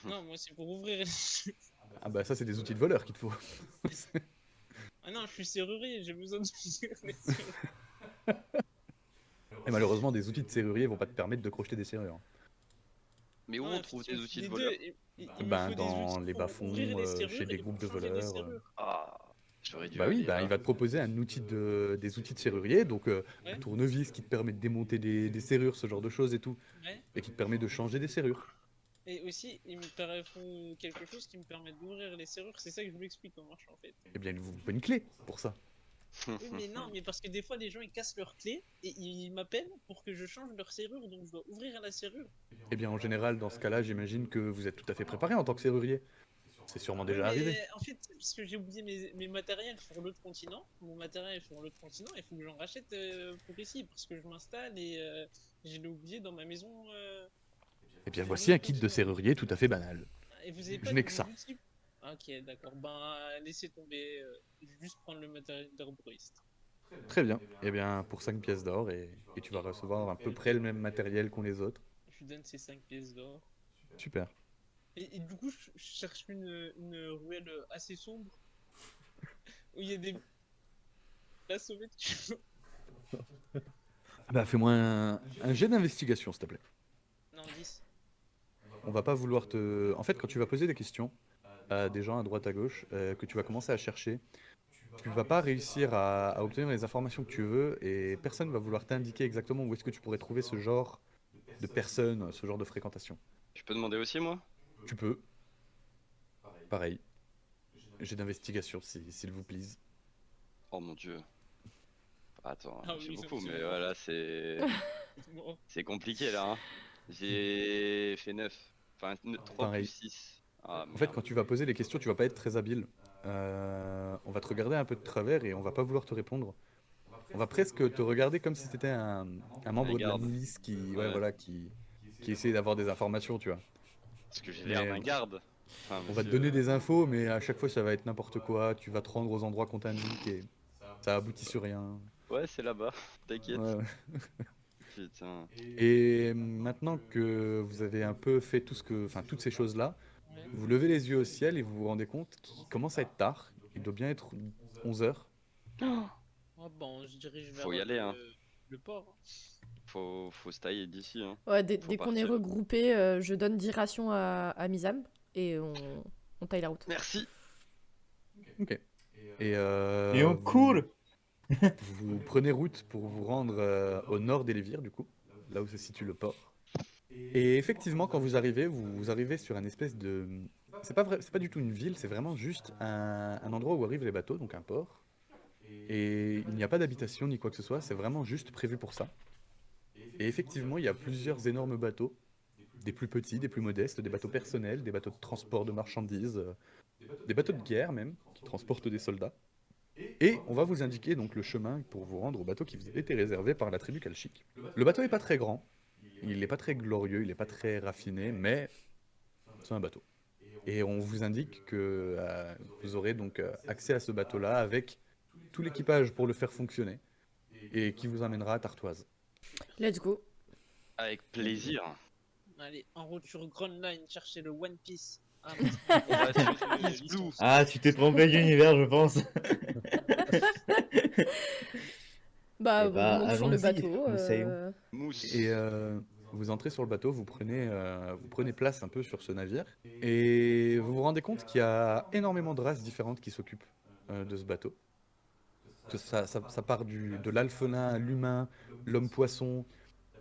Non, moi c'est pour ouvrir les serrures. Ah bah ça c'est des outils de voleur qu'il te faut. Ah non, je suis serrurier, j'ai besoin de ouvrir les serrures. Et malheureusement des outils de serrurier vont pas te permettre de crocheter des serrures. Mais où Ouais, on trouve parce que des outils de les voleurs? deux, il me Ben faut des dans outils les pour bas-fonds, ouvrir les serrures chez des et pour groupes de changer les voleurs. serrures. Ah, j'aurais dû Bah oui, aller bah, là. il va te proposer des outils de serrurier, donc Ouais. un tournevis qui te permet de démonter des serrures, ce genre de choses et tout, Ouais. et qui te permet de changer des serrures. Et aussi, il me faut quelque chose qui me permet d'ouvrir les serrures. C'est ça que je vous explique comment marche en fait. Eh bien il vous faut une clé pour ça. Oui, mais non, mais parce que des fois les gens ils cassent leurs clés et ils m'appellent pour que je change leur serrure, donc je dois ouvrir la serrure. Eh bien en général dans ce cas-là j'imagine que vous êtes tout à fait préparé en tant que serrurier. C'est sûrement déjà Oui, arrivé. mais en fait, parce que j'ai oublié mes matériels sur l'autre continent, mon matériel est sur l'autre continent, il faut que j'en rachète pour ici parce que je m'installe et je l'ai oublié dans ma maison. Eh bien voici un kit de serrurier tout à fait banal. Et vous avez Je pas n'ai que ça. d'outils. Ok, d'accord. Ben, laissez tomber. Je vais juste prendre le matériel d'herboriste. Très bien. Eh bien pour 5 pièces d'or et tu vas recevoir à peu près le même matériel qu'ont les autres. Je lui donne ces 5 pièces d'or. Super. Et du coup, je cherche une ruelle assez sombre où il y a des. La sauver de. Bah fais-moi un jet d'investigation s'il te plaît. Non, 10. On va pas vouloir te... En fait, quand tu vas poser des questions à des gens à droite à gauche, que tu vas commencer à chercher, tu vas pas réussir à obtenir les informations que tu veux et personne va vouloir t'indiquer exactement où est-ce que tu pourrais trouver ce genre de personnes, ce genre de fréquentation. Je peux demander aussi, moi? Tu peux. Pareil. Jet d'investigation, s'il vous plaît. Oh mon dieu. Attends, Ah c'est oui, ça beaucoup, me mais fait- voilà, c'est Bon. c'est compliqué là. Hein. J'ai fait 9. Enfin, 3 Pareil. plus 6. Ah, En fait, merde. quand tu vas poser les questions, tu vas pas être très habile. On va te regarder un peu de travers et on va pas vouloir te répondre. On va presque te regarder comme si c'était un membre de la garde. milice qui, Ouais. voilà, qui essaie d'avoir des informations, tu vois. Parce que j'ai l'air Mais- d'un garde. Enfin, On va te monsieur, donner des infos, mais à chaque fois ça va être n'importe quoi. Tu vas te rendre aux endroits qu'on t'indique et ça aboutit sur rien. Ouais, c'est là-bas. T'inquiète. Ouais, ouais. Putain. Et maintenant que vous avez un peu fait toutes ces choses-là, Ouais. vous levez les yeux au ciel et vous vous rendez compte qu'il commence à être tard. Il doit bien être 11 h. Oh, bon, je dirige vers Faut y aller, hein. le port. Faut se tailler d'ici. Hein. Ouais, dès Faut qu'on est partir. regroupé, je donne 10 rations à Misam et on taille la route. Merci. Ok. Et, Et on court. Vous prenez route pour vous rendre au nord d'Elivir, du coup, là où se situe le port. Et effectivement, quand vous arrivez sur un espèce de... C'est pas du tout une ville, c'est vraiment juste un endroit où arrivent les bateaux, donc un port. Et il n'y a pas d'habitation ni quoi que ce soit, c'est vraiment juste prévu pour ça. Et effectivement, il y a plusieurs énormes bateaux, des plus petits, des plus modestes, des bateaux personnels, des bateaux de transport de marchandises, des bateaux de guerre même, qui transportent des soldats. Et on va vous indiquer donc le chemin pour vous rendre au bateau qui vous a été réservé par la tribu Kalchik. Le bateau n'est pas très grand, il n'est pas très glorieux, il n'est pas très raffiné, mais c'est un bateau. Et on vous indique que vous aurez donc accès à ce bateau-là avec tout l'équipage pour le faire fonctionner, et qui vous amènera à Tartoise. Let's go. Avec plaisir. Allez, en route sur Grand Line, chercher le One Piece. Ah, On va sur East Blue. Ah, tu t'es trompé d'univers, je pense. Bah, Eh bah, on monte sur le allons-y, bateau. essayons. Mousse. Et vous entrez sur le bateau, vous prenez place un peu sur ce navire, et vous vous rendez compte qu'il y a énormément de races différentes qui s'occupent de ce bateau. Que ça part de l'alphelin à l'humain, l'homme-poisson.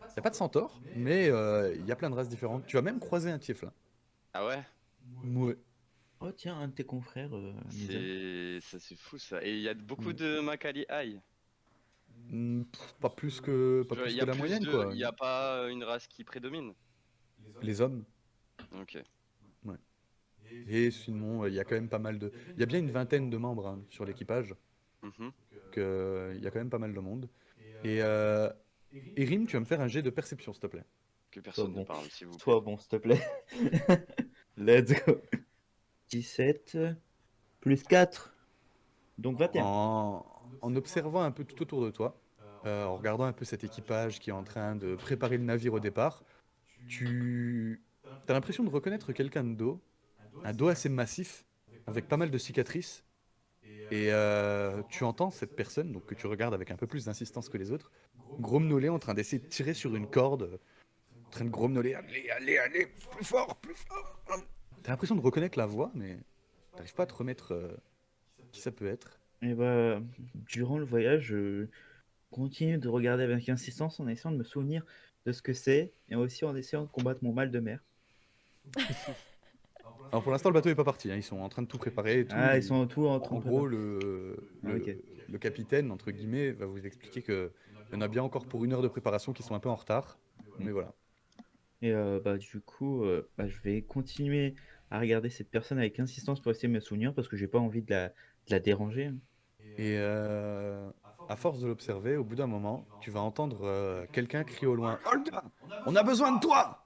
Il n'y a pas de centaure, mais il y a plein de races différentes. Tu vas même croiser un tieflin. Ah ouais? Ouais. Oh tiens, un de tes confrères, Hamza. C'est fou ça. Et il y a beaucoup Mm. de Makali High. Pas plus que, pas Genre, plus il y que a la plus moyenne, de, quoi. il y a pas une race qui prédomine. Les hommes. Ok. Et sinon, il y a quand même pas mal de... Il y a bien une vingtaine de membres hein, sur l'équipage. Mhm. Donc, il y a quand même pas mal de monde. Et Erim, tu vas me faire un jet de perception, s'il te plaît. Que personne bon. ne parle, s'il vous plaît. Sois bon, s'il te plaît. Let's go. 17 plus 4, donc 21. En observant un peu tout autour de toi, en regardant un peu cet équipage qui est en train de préparer le navire au départ, tu as l'impression de reconnaître quelqu'un de dos, un dos assez massif, avec pas mal de cicatrices. Et tu entends cette personne, donc que tu regardes avec un peu plus d'insistance que les autres, grommeler en train d'essayer de tirer sur une corde, en train de grommeler, allez, allez, allez, plus fort, plus fort. T'as l'impression de reconnaître la voix, mais t'arrives pas à te remettre qui ça peut être. Et bah, durant le voyage, je continue de regarder avec insistance en essayant de me souvenir de ce que c'est et aussi en essayant de combattre mon mal de mer. Alors pour l'instant, le bateau est pas parti, hein, ils sont en train de tout préparer et tout. Ah, ils sont tous en train En de gros, préparer. Ok. le capitaine, entre guillemets, va vous expliquer qu'il y en a bien encore pour 1 heure de préparation qui sont un peu en retard. Mais voilà. Et bah, du coup, bah, je vais continuer à regarder cette personne avec insistance pour essayer de me souvenir parce que j'ai pas envie de la déranger, hein. Et à force de l'observer, au bout d'un moment, tu vas entendre quelqu'un crier au loin, Olga, on a besoin de toi!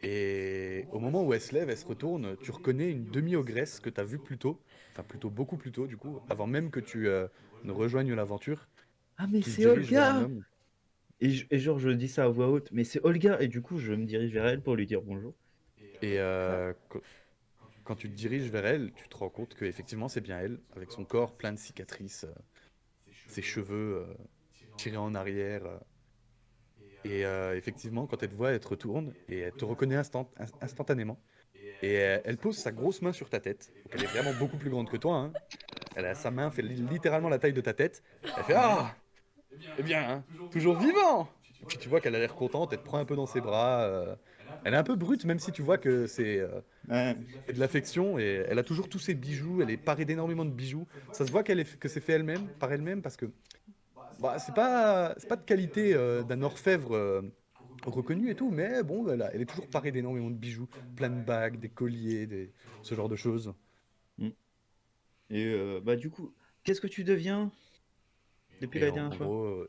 Et au moment où elle se lève, elle se retourne, tu reconnais une demi-ogresse que tu as vue plus tôt, enfin plutôt beaucoup plus tôt du coup, avant même que tu ne rejoignes l'aventure, Ah, mais qui se c'est dirige vers un Olga! homme. Et genre, je dis ça à voix haute, mais c'est Olga! Et du coup, je me dirige vers elle pour lui dire bonjour. Et quand tu te diriges vers elle, tu te rends compte que effectivement c'est bien elle, avec son corps plein de cicatrices, ses cheveux tirés en arrière. Et effectivement, quand elle te voit, elle te retourne et elle te reconnaît instantanément. Et elle pose sa grosse main sur ta tête. Donc elle est vraiment beaucoup plus grande que toi, hein. Sa main fait littéralement la taille de ta tête. Elle fait Ah! Eh bien, hein, toujours vivant! Et puis tu vois qu'elle a l'air contente, elle te prend un peu dans ses bras. Elle est un peu brute, même si tu vois que c'est Ouais. de l'affection. Et elle a toujours tous ses bijoux, elle est parée d'énormément de bijoux. Ça se voit que c'est fait elle-même, par elle-même, parce que bah, c'est pas de qualité d'un orfèvre reconnu et tout, mais bon, elle est toujours parée d'énormément de bijoux, plein de bagues, des colliers, ce genre de choses. Et bah, du coup, qu'est-ce que tu deviens depuis Et la en dernière fois? gros,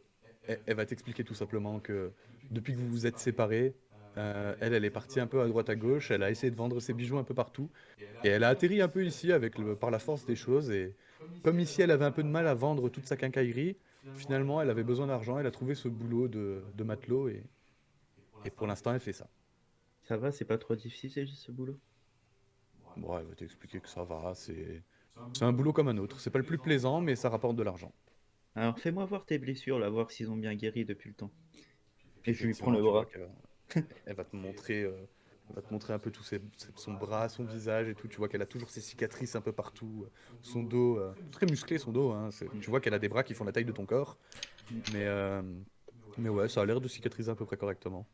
elle va t'expliquer tout simplement que depuis que vous vous êtes séparés, elle est partie un peu à droite à gauche, elle a essayé de vendre ses bijoux un peu partout, et elle a atterri un peu ici par la force des choses, et comme ici elle avait un peu de mal à vendre toute sa quincaillerie, finalement elle avait besoin d'argent, elle a trouvé ce boulot de matelot, et pour l'instant elle fait ça. Ça va, c'est pas trop difficile ce boulot? Bon, elle va t'expliquer que ça va, c'est un boulot comme un autre, c'est pas le plus plaisant, mais ça rapporte de l'argent. Alors, fais-moi voir tes blessures, là, voir s'ils ont bien guéri depuis le temps. Et je lui prends Effectivement, le tu vois bras. elle va te montrer, un peu son bras, son visage et tout. Tu vois qu'elle a toujours ses cicatrices un peu partout. Son dos, très musclé son dos, hein. Tu vois qu'elle a des bras qui font la taille de ton corps. Mais, euh, mais ouais, ça a l'air de cicatriser à peu près correctement.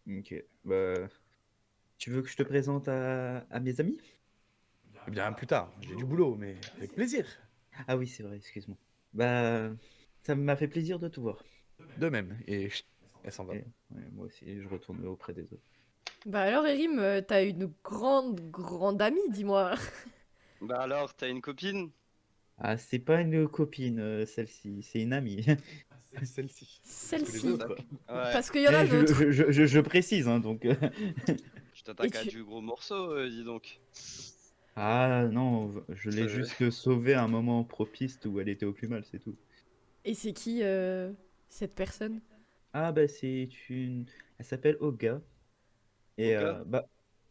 Ok. Bah, tu veux que je te présente à mes amis? Eh bien, plus tard, j'ai du boulot, mais avec plaisir. Ah oui, c'est vrai, excuse-moi. Bah, ça m'a fait plaisir de te voir. De même, et chut, elle s'en va. Ouais, moi aussi, je retourne auprès des autres. Bah alors, Erim, t'as une grande amie, dis-moi. Bah alors, t'as une copine? Ah, c'est pas une copine, celle-ci, c'est une amie. Celle-ci. Celle-ci. autres. Ouais, Parce qu'il y en a Eh, d'autres. je précise, hein, donc. je t'attaque Et à tu- du gros morceau, dis donc. Ah non, je l'ai Ça- juste sauvée à un moment propice où elle était au plus mal, c'est tout. Et c'est qui cette personne? Ah bah c'est une... Elle s'appelle Oga. Et Oga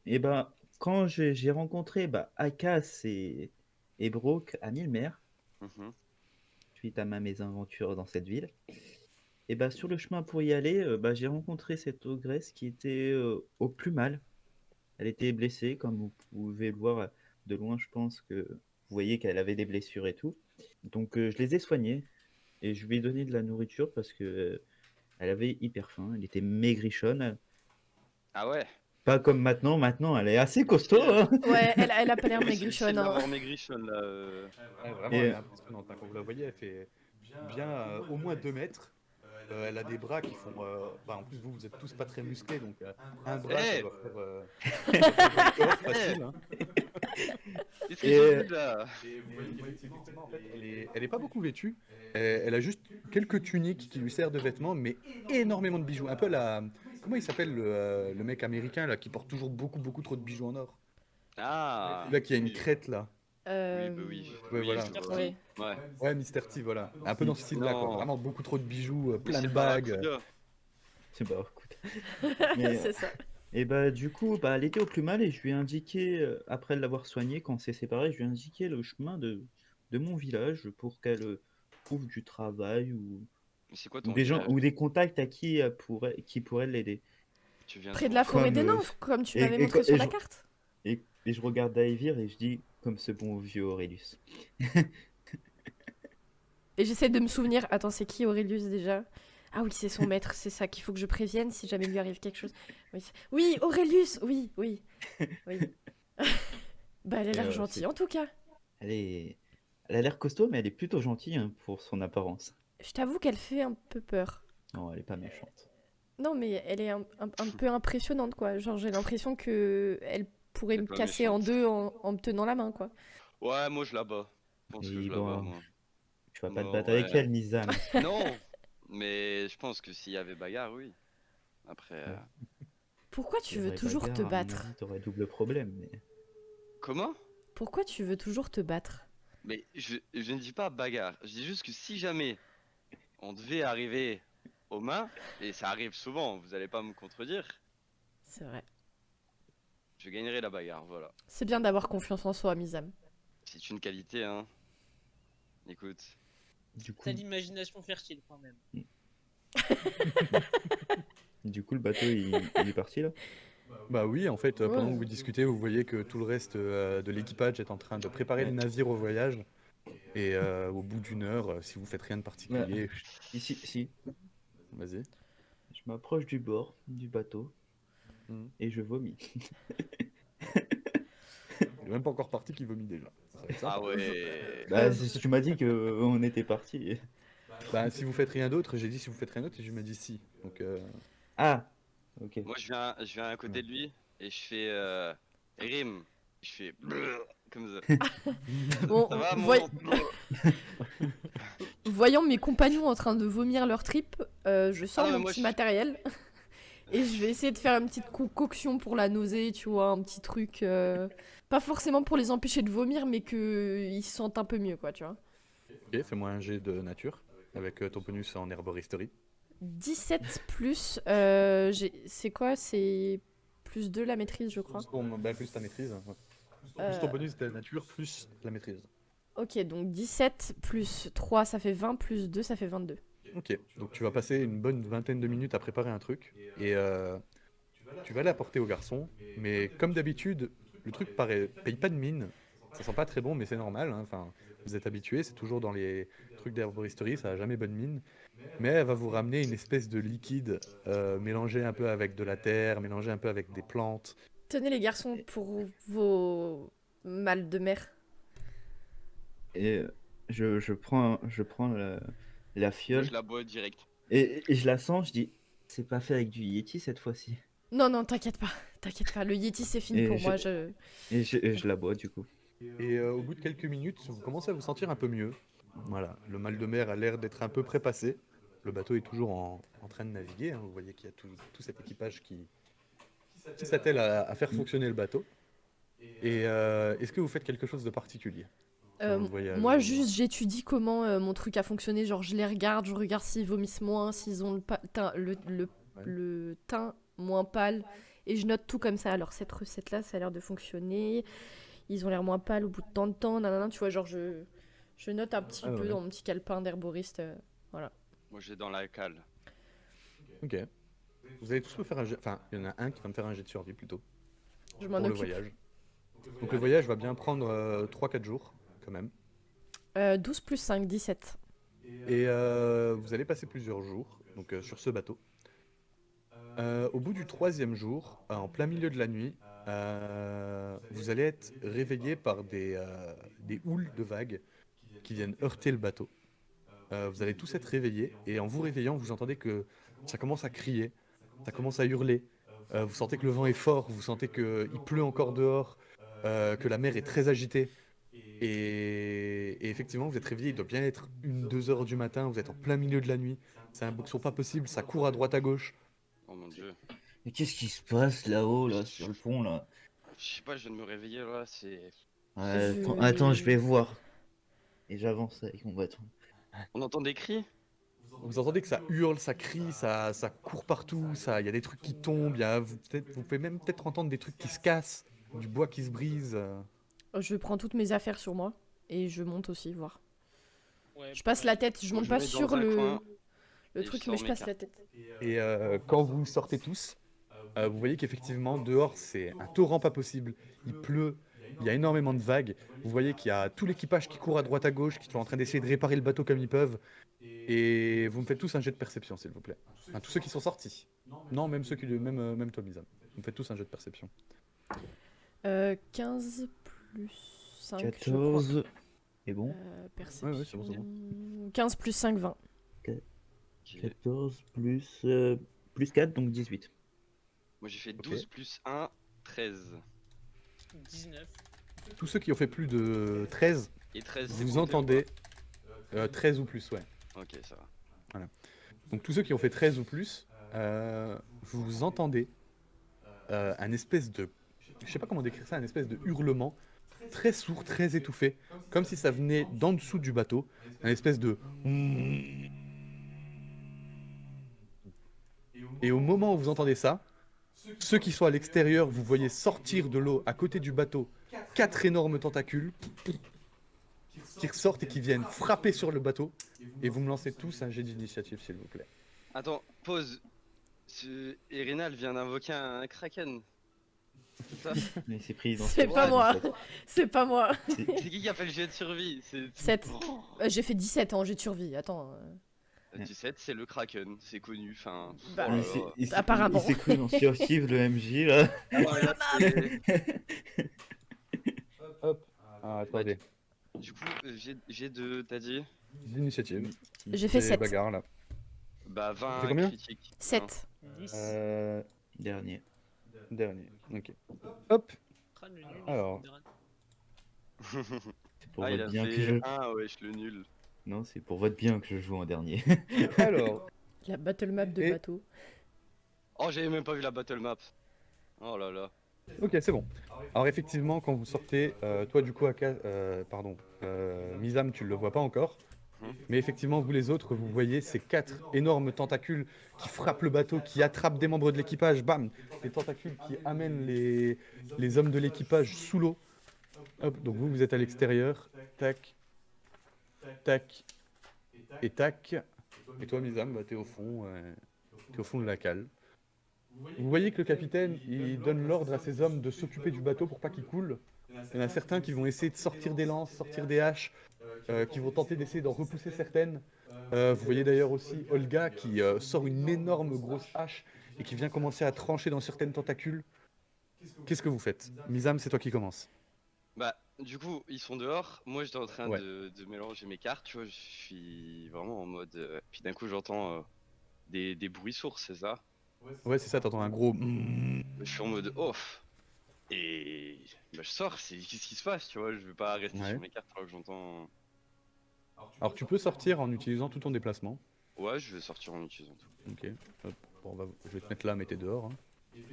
bah quand j'ai rencontré bah, Akas et Brooke à Nilmer, Mhm. suite à ma mésaventure dans cette ville, et bah sur le chemin pour y aller, bah, j'ai rencontré cette ogresse qui était au plus mal. Elle était blessée, comme vous pouvez le voir de loin, je pense que vous voyez qu'elle avait des blessures et tout. Donc je les ai soignés et je lui ai donné de la nourriture parce que elle avait hyper faim, elle était maigrichonne. Ah ouais? Pas comme maintenant. Maintenant, elle est assez costaud. Hein. Ouais, elle a pas l'air Elle essaie maigrichonne. Hein. d'avoir maigrichonne là. Ouais, vraiment, Et- elle est impressionnante. Hein. Quand vous la voyez, elle fait bien au moins 2 mètres. Elle a des bras qui font. En plus, vous êtes tous pas très musclés, donc un bras, ça Eh doit faire votre corps facile. Hein. Qu'est-ce que Et, j'ai vu là? Et vous voyez qu'effectivement, en fait, elle est pas beaucoup vêtue. Elle a juste quelques tuniques qui lui servent de vêtements, mais énormément de bijoux. Un peu la. Comment il s'appelle le mec américain là qui porte toujours beaucoup trop de bijoux en or? Ah. Là qui a une oui. crête là. Oui, bah oui. Ouais, Oui, voilà. je vois. Ouais. Ouais. Ouais, Mr. T, voilà. Un peu dans ce style-là, quoi. Non. Vraiment beaucoup trop de bijoux, plein C'est de pas bagues. Rakuda. C'est pas écoute. Mais, C'est ça. et bah du coup, bah, elle était au plus mal et je lui ai indiqué, après l'avoir soignée, quand on s'est séparés, je lui ai indiqué le chemin de mon village pour qu'elle trouve du travail Mais c'est quoi ou ton des gens village? ou des contacts à qui qui pourraient l'aider. Tu viens Près de d'où? la forêt Comme, des nymphes, comme tu et- m'avais et montré co- sur et la je- carte. Et je regarde Daivir et je dis, comme ce bon vieux Aurelius. Et j'essaie de me souvenir. Attends, c'est qui Aurelius déjà? Ah oui, c'est son maître, c'est ça qu'il faut que je prévienne si jamais il lui arrive quelque chose. Oui, oui, Aurelius, oui. Oui. Bah, elle a l'air gentille en tout cas. Elle a l'air costaud, mais elle est plutôt gentille hein, pour son apparence. Je t'avoue qu'elle fait un peu peur. Non, elle est pas méchante. Non, mais elle est un peu impressionnante, quoi. Genre, j'ai l'impression que elle pourrait C'est me pas casser en méchante. deux en me tenant la main, quoi. Ouais, moi je la bats. Je pense que Oui, je la bon, bats, moi. Tu vas pas te Bon, battre avec ouais. elle, Nizam. Non, mais je pense que s'il y avait bagarre, oui. Après, Pourquoi tu Il y veux aurait toujours te bagarre, à mon battre? avis, t'aurais double problème. Mais... comment? Pourquoi tu veux toujours te battre? Mais je ne dis pas bagarre. Je dis juste que si jamais on devait arriver aux mains, et ça arrive souvent, vous allez pas me contredire, C'est vrai. je gagnerai la bagarre, voilà. C'est bien d'avoir confiance en soi, Misam. C'est une qualité, hein. Écoute. Du coup, T'as l'imagination fertile quand même. le bateau, il est parti là. Bah oui, en fait, pendant Ouais. que vous discutez, vous voyez que tout le reste de l'équipage est en train de préparer le navire au voyage. Et au bout d'une heure, si vous faites rien de particulier, Si, vas-y. je m'approche du bord du bateau et je vomis. Il est même pas encore parti qu'il vomit déjà. Ça va être sympa. Ah ouais. Bah, tu m'as dit qu'on était parti. Bah si vous faites rien d'autre, j'ai dit si vous faites rien d'autre et je me dis si. Donc Ah, ok. Moi je viens à côté de lui et je fais rime. Je fais comme ça. Bon, Ça va, mon... voyant mes compagnons en train de vomir leur trip, je sors Ah, mais mon moi, petit je- matériel et je vais essayer de faire une petite concoction pour la nausée, tu vois, un petit truc. Pas forcément pour les empêcher de vomir, mais qu'ils se sentent un peu mieux, quoi, tu vois. ok, fais-moi un jet de nature avec ton bonus en herboristerie. 17 plus, c'est quoi? C'est plus 2 la maîtrise, je crois. Plus ta maîtrise. Ouais. Plus ton bonus de nature, plus la maîtrise. Ok, donc 17 plus 3, ça fait 20, plus 2, ça fait 22. Ok, donc tu vas passer une bonne vingtaine de minutes à préparer un truc et tu vas l'apporter au garçon, mais comme d'habitude, le truc paye pas de mine, ça sent pas très bon, mais c'est normal, hein. Enfin, vous êtes habitués, c'est toujours dans les trucs d'herboristerie, ça a jamais bonne mine, mais elle va vous ramener une espèce de liquide mélangé un peu avec de la terre, mélangé un peu avec des plantes. Tenez les garçons, pour vos mal de mer. Et je prends la Moi, fiole je la bois direct. et je la sens, je dis, c'est pas fait avec du Yeti cette fois-ci. Non, t'inquiète pas, le Yeti c'est fini Et pour je- moi, Et je la bois du coup. Et au bout de quelques minutes, vous commencez à vous sentir un peu mieux. Voilà, le mal de mer a l'air d'être un peu prépassé. Le bateau est toujours en train de naviguer, hein. Vous voyez qu'il y a tout cet équipage qui s'attelle à faire fonctionner le bateau. Et est-ce que vous faites quelque chose de particulier pendant le voyage? moi juste j'étudie comment mon truc a fonctionné, genre je regarde s'ils vomissent moins, s'ils ont le teint moins pâle, et je note tout comme ça. Alors cette recette là, ça a l'air de fonctionner, ils ont l'air moins pâles au bout de tant de temps, nanana, tu vois, genre je note un petit Ah peu ouais. dans mon petit calepin d'herboriste, voilà. Moi j'ai dans la cale. Ok. Vous allez tous me faire un jet... Enfin, il y en a un qui va me faire un jet de survie plutôt, Je m'en pour le occupe. voyage. Donc le voyage va bien prendre 3-4 jours, quand même. 12 plus 5, 17. Et vous allez passer plusieurs jours donc, sur ce bateau. Au bout du 3e jour, en plein milieu de la nuit, vous allez être réveillé par des houles de vagues qui viennent heurter le bateau. Vous allez tous être réveillés et en vous réveillant, vous entendez que ça commence à crier, ça commence à hurler. Vous sentez que le vent est fort, vous sentez qu'il pleut encore dehors, que la mer est très agitée. Et effectivement, vous êtes réveillé, il doit bien être 1-2 heures du matin, vous êtes en plein milieu de la nuit. C'est un boxon pas possible, ça court à droite à gauche. Oh mon dieu. Mais qu'est-ce qui se passe là-haut, là, sur le pont, là? Je sais pas, je viens de me réveiller là, c'est. Ouais, Je- attends, je vais voir. Et j'avance avec mon bâton. On entend des cris? Vous entendez que ça hurle, ça crie, ça court partout, il y a des trucs qui tombent, vous pouvez même peut-être entendre des trucs qui se cassent, du bois qui se brise. Je prends toutes mes affaires sur moi et je monte aussi voir. Ouais, Je passe la tête, je Moi, monte je pas me mets dans sur un le, coin le et truc, je sors mais je mes passe cartes. la tête. Et quand vous sortez tous, vous voyez qu'effectivement, dehors, c'est un torrent pas possible. Il pleut, il y a énormément de vagues. Vous voyez qu'il y a tout l'équipage qui court à droite à gauche, qui sont en train d'essayer de réparer le bateau comme ils peuvent. Et vous me faites tous un jet de perception, s'il vous plaît. Enfin, tous ceux qui sont sortis. Non, même ceux même toi, Mizam. Vous me faites tous un jet de perception. 15 plus 5, je crois. 14. Et bon, Perception. Ouais, c'est bon, c'est bon. 15 plus 5, 20. 14 plus 4, donc 18. Moi j'ai fait Ok. 12 plus 1, 13. 19. Tous ceux qui ont fait plus de 13, Et 13, c'est vous compté ou entendez 13 ou plus, ouais. pas? Ok, ça va. Donc tous ceux qui ont fait 13 ou plus, vous entendez un espèce de... Je sais pas comment décrire ça, un espèce de hurlement très sourd, très étouffé, comme si ça venait d'en dessous du bateau, un espèce de... Et au moment où vous entendez ça, ceux qui sont à l'extérieur, vous voyez sortir de l'eau à côté du bateau 4 énormes tentacules qui ressortent et qui viennent frapper sur le bateau. Et vous me lancez tous un jet d'initiative, s'il vous plaît. Attends, pause. Irina, elle vient d'invoquer un kraken. C'est ça? Mais c'est pris dans C'est ce- pas en moi. fait. C'est pas moi. C'est qui a fait le jet de survie? 7. J'ai fait 17 en jet de survie, attends. 17, c'est le kraken, c'est connu. Enfin. Bah, oh là Il là. Apparemment. s'est cru dans Survive, le MJ, là. Ah, là, c'est- Hop. Ah, attendez. Du coup, j'ai de. T'as dit? L'initiative. J'ai fait C'est 7. bagarre, là. Bah, C'est 20 combien critiques. 7. 10. Dernier. Dernier. Ok. Hop. Crâne, le nul, Alors. C'est pour Ah, il votre a bien que fait je... 1, wesh, le nul. Non, c'est pour votre bien que je joue en dernier. Alors. La battle map de Et- bateau. Oh, j'avais même pas vu la battle map. Oh là là. Ok, c'est bon. Alors effectivement, quand vous sortez, toi du coup, Mizam, tu le vois pas encore. Mais effectivement, vous les autres, vous voyez ces 4 énormes tentacules qui frappent le bateau, qui attrapent des membres de l'équipage. Bam! Les tentacules qui amènent les hommes de l'équipage sous l'eau. Hop, donc vous êtes à l'extérieur. Tac. Tac. Et tac. Et toi, Mizam, bah, t'es au fond de la cale. Vous voyez que le capitaine, il donne l'ordre à ses hommes de s'occuper du bateau pour pas qu'il coule. Il y en a certains qui vont essayer de sortir des lances, sortir des haches, qui vont tenter d'essayer d'en repousser certaines. Vous voyez d'ailleurs aussi Olga qui sort une énorme grosse hache et qui vient commencer à trancher dans certaines tentacules. Qu'est-ce que vous faites? Mizam, c'est toi qui commence. Bah, du coup, ils sont dehors. Moi, j'étais en train Ouais. de mélanger mes cartes, tu vois. Je suis vraiment en mode. Puis d'un coup, j'entends des bruits sourds, c'est ça? Ouais, c'est ça, t'entends un gros... Je suis en mode off. Et bah, je sors, qu'est-ce qui se passe, tu vois? Je vais pas rester Ouais. sur mes cartes alors que j'entends. Alors tu peux sortir en utilisant tout ton déplacement. Ouais, je vais sortir en utilisant tout. Ok. Hop. Bon, je vais te mettre là, mais t'es dehors. Hein.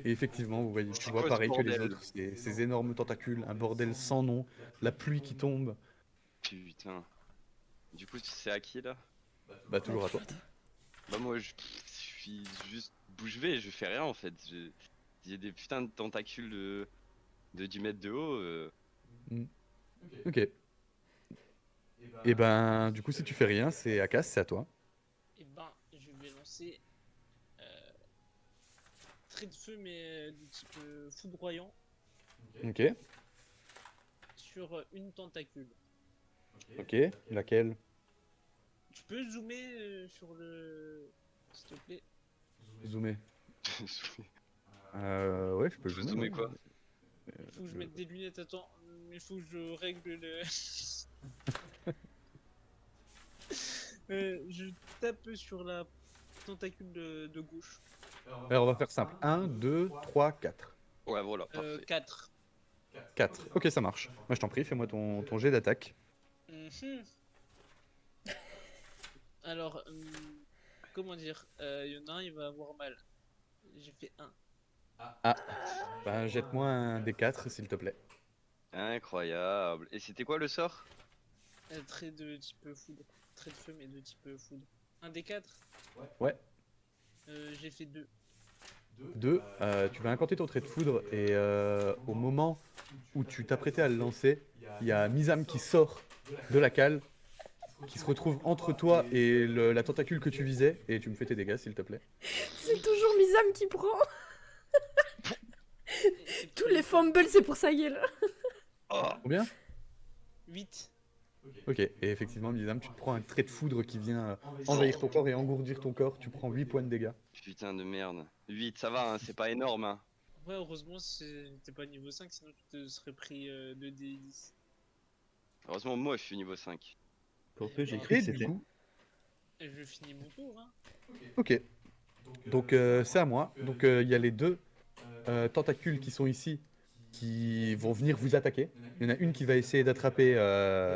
Et effectivement, vous voyez, tu C'est vois quoi ce pareil que les bordel? autres, ces énormes tentacules, un bordel sans nom, la pluie qui tombe. Putain. Du coup, c'est à qui là? Bah toujours à toi. Bah, moi, je suis juste bouche bée, je fais rien en fait. Il y a des putains de tentacules de 10 mètres de haut. Ok. Et ben, du coup, si tu fais rien, c'est Akas, c'est à toi. Et ben, je vais lancer trait de feu, mais du type foudroyant Ok. sur une tentacule. Ok. Laquelle? Tu peux zoomer sur le. S'il te plaît. Zoomer. Ouais, je peux le Vous zoomer. zoomez ouais. quoi? Faut que je mette des lunettes, attends, il faut que je règle le. Je tape sur la tentacule de gauche. Alors, on va faire simple. 1, 2, 3, 4. Ouais, voilà, parfait. 4. 4. Ok, ça marche. Moi, je t'en prie, fais-moi ton jet d'attaque. Alors, comment dire, il y en a un, il va avoir mal. J'ai fait 1. Bah, jette-moi un D4, s'il te plaît. Incroyable. Et c'était quoi le sort? Trait de type foudre. Trait de feu, mais de type foudre. Un des 4. Ouais. J'ai fait 2. 2, tu vas incanter ton trait de foudre et au moment où tu t'apprêtais à le lancer, il y a Mizam qui sort de la cale, qui se retrouve entre toi et la tentacule que tu visais, et tu me fais tes dégâts s'il te plaît. C'est toujours Mizam qui prend. Tous les fumbles, c'est pour sa gueule. Combien? 8. Ok, et effectivement Mizam, tu te prends un trait de foudre qui vient envahir ton corps et engourdir ton corps, tu prends 8 points de dégâts. Putain de merde. 8, ça va, hein, c'est pas énorme. Hein. Ouais, heureusement, t'es pas niveau 5, sinon tu te serais pris 2d10. Heureusement, moi je suis niveau 5. Pour peu, j'ai cru Et que du c'était. coup, Et je finis mon tour, hein. ok, donc c'est à moi, donc il y a les deux tentacules qui sont ici, qui vont venir vous attaquer. Il y en a une qui va essayer d'attraper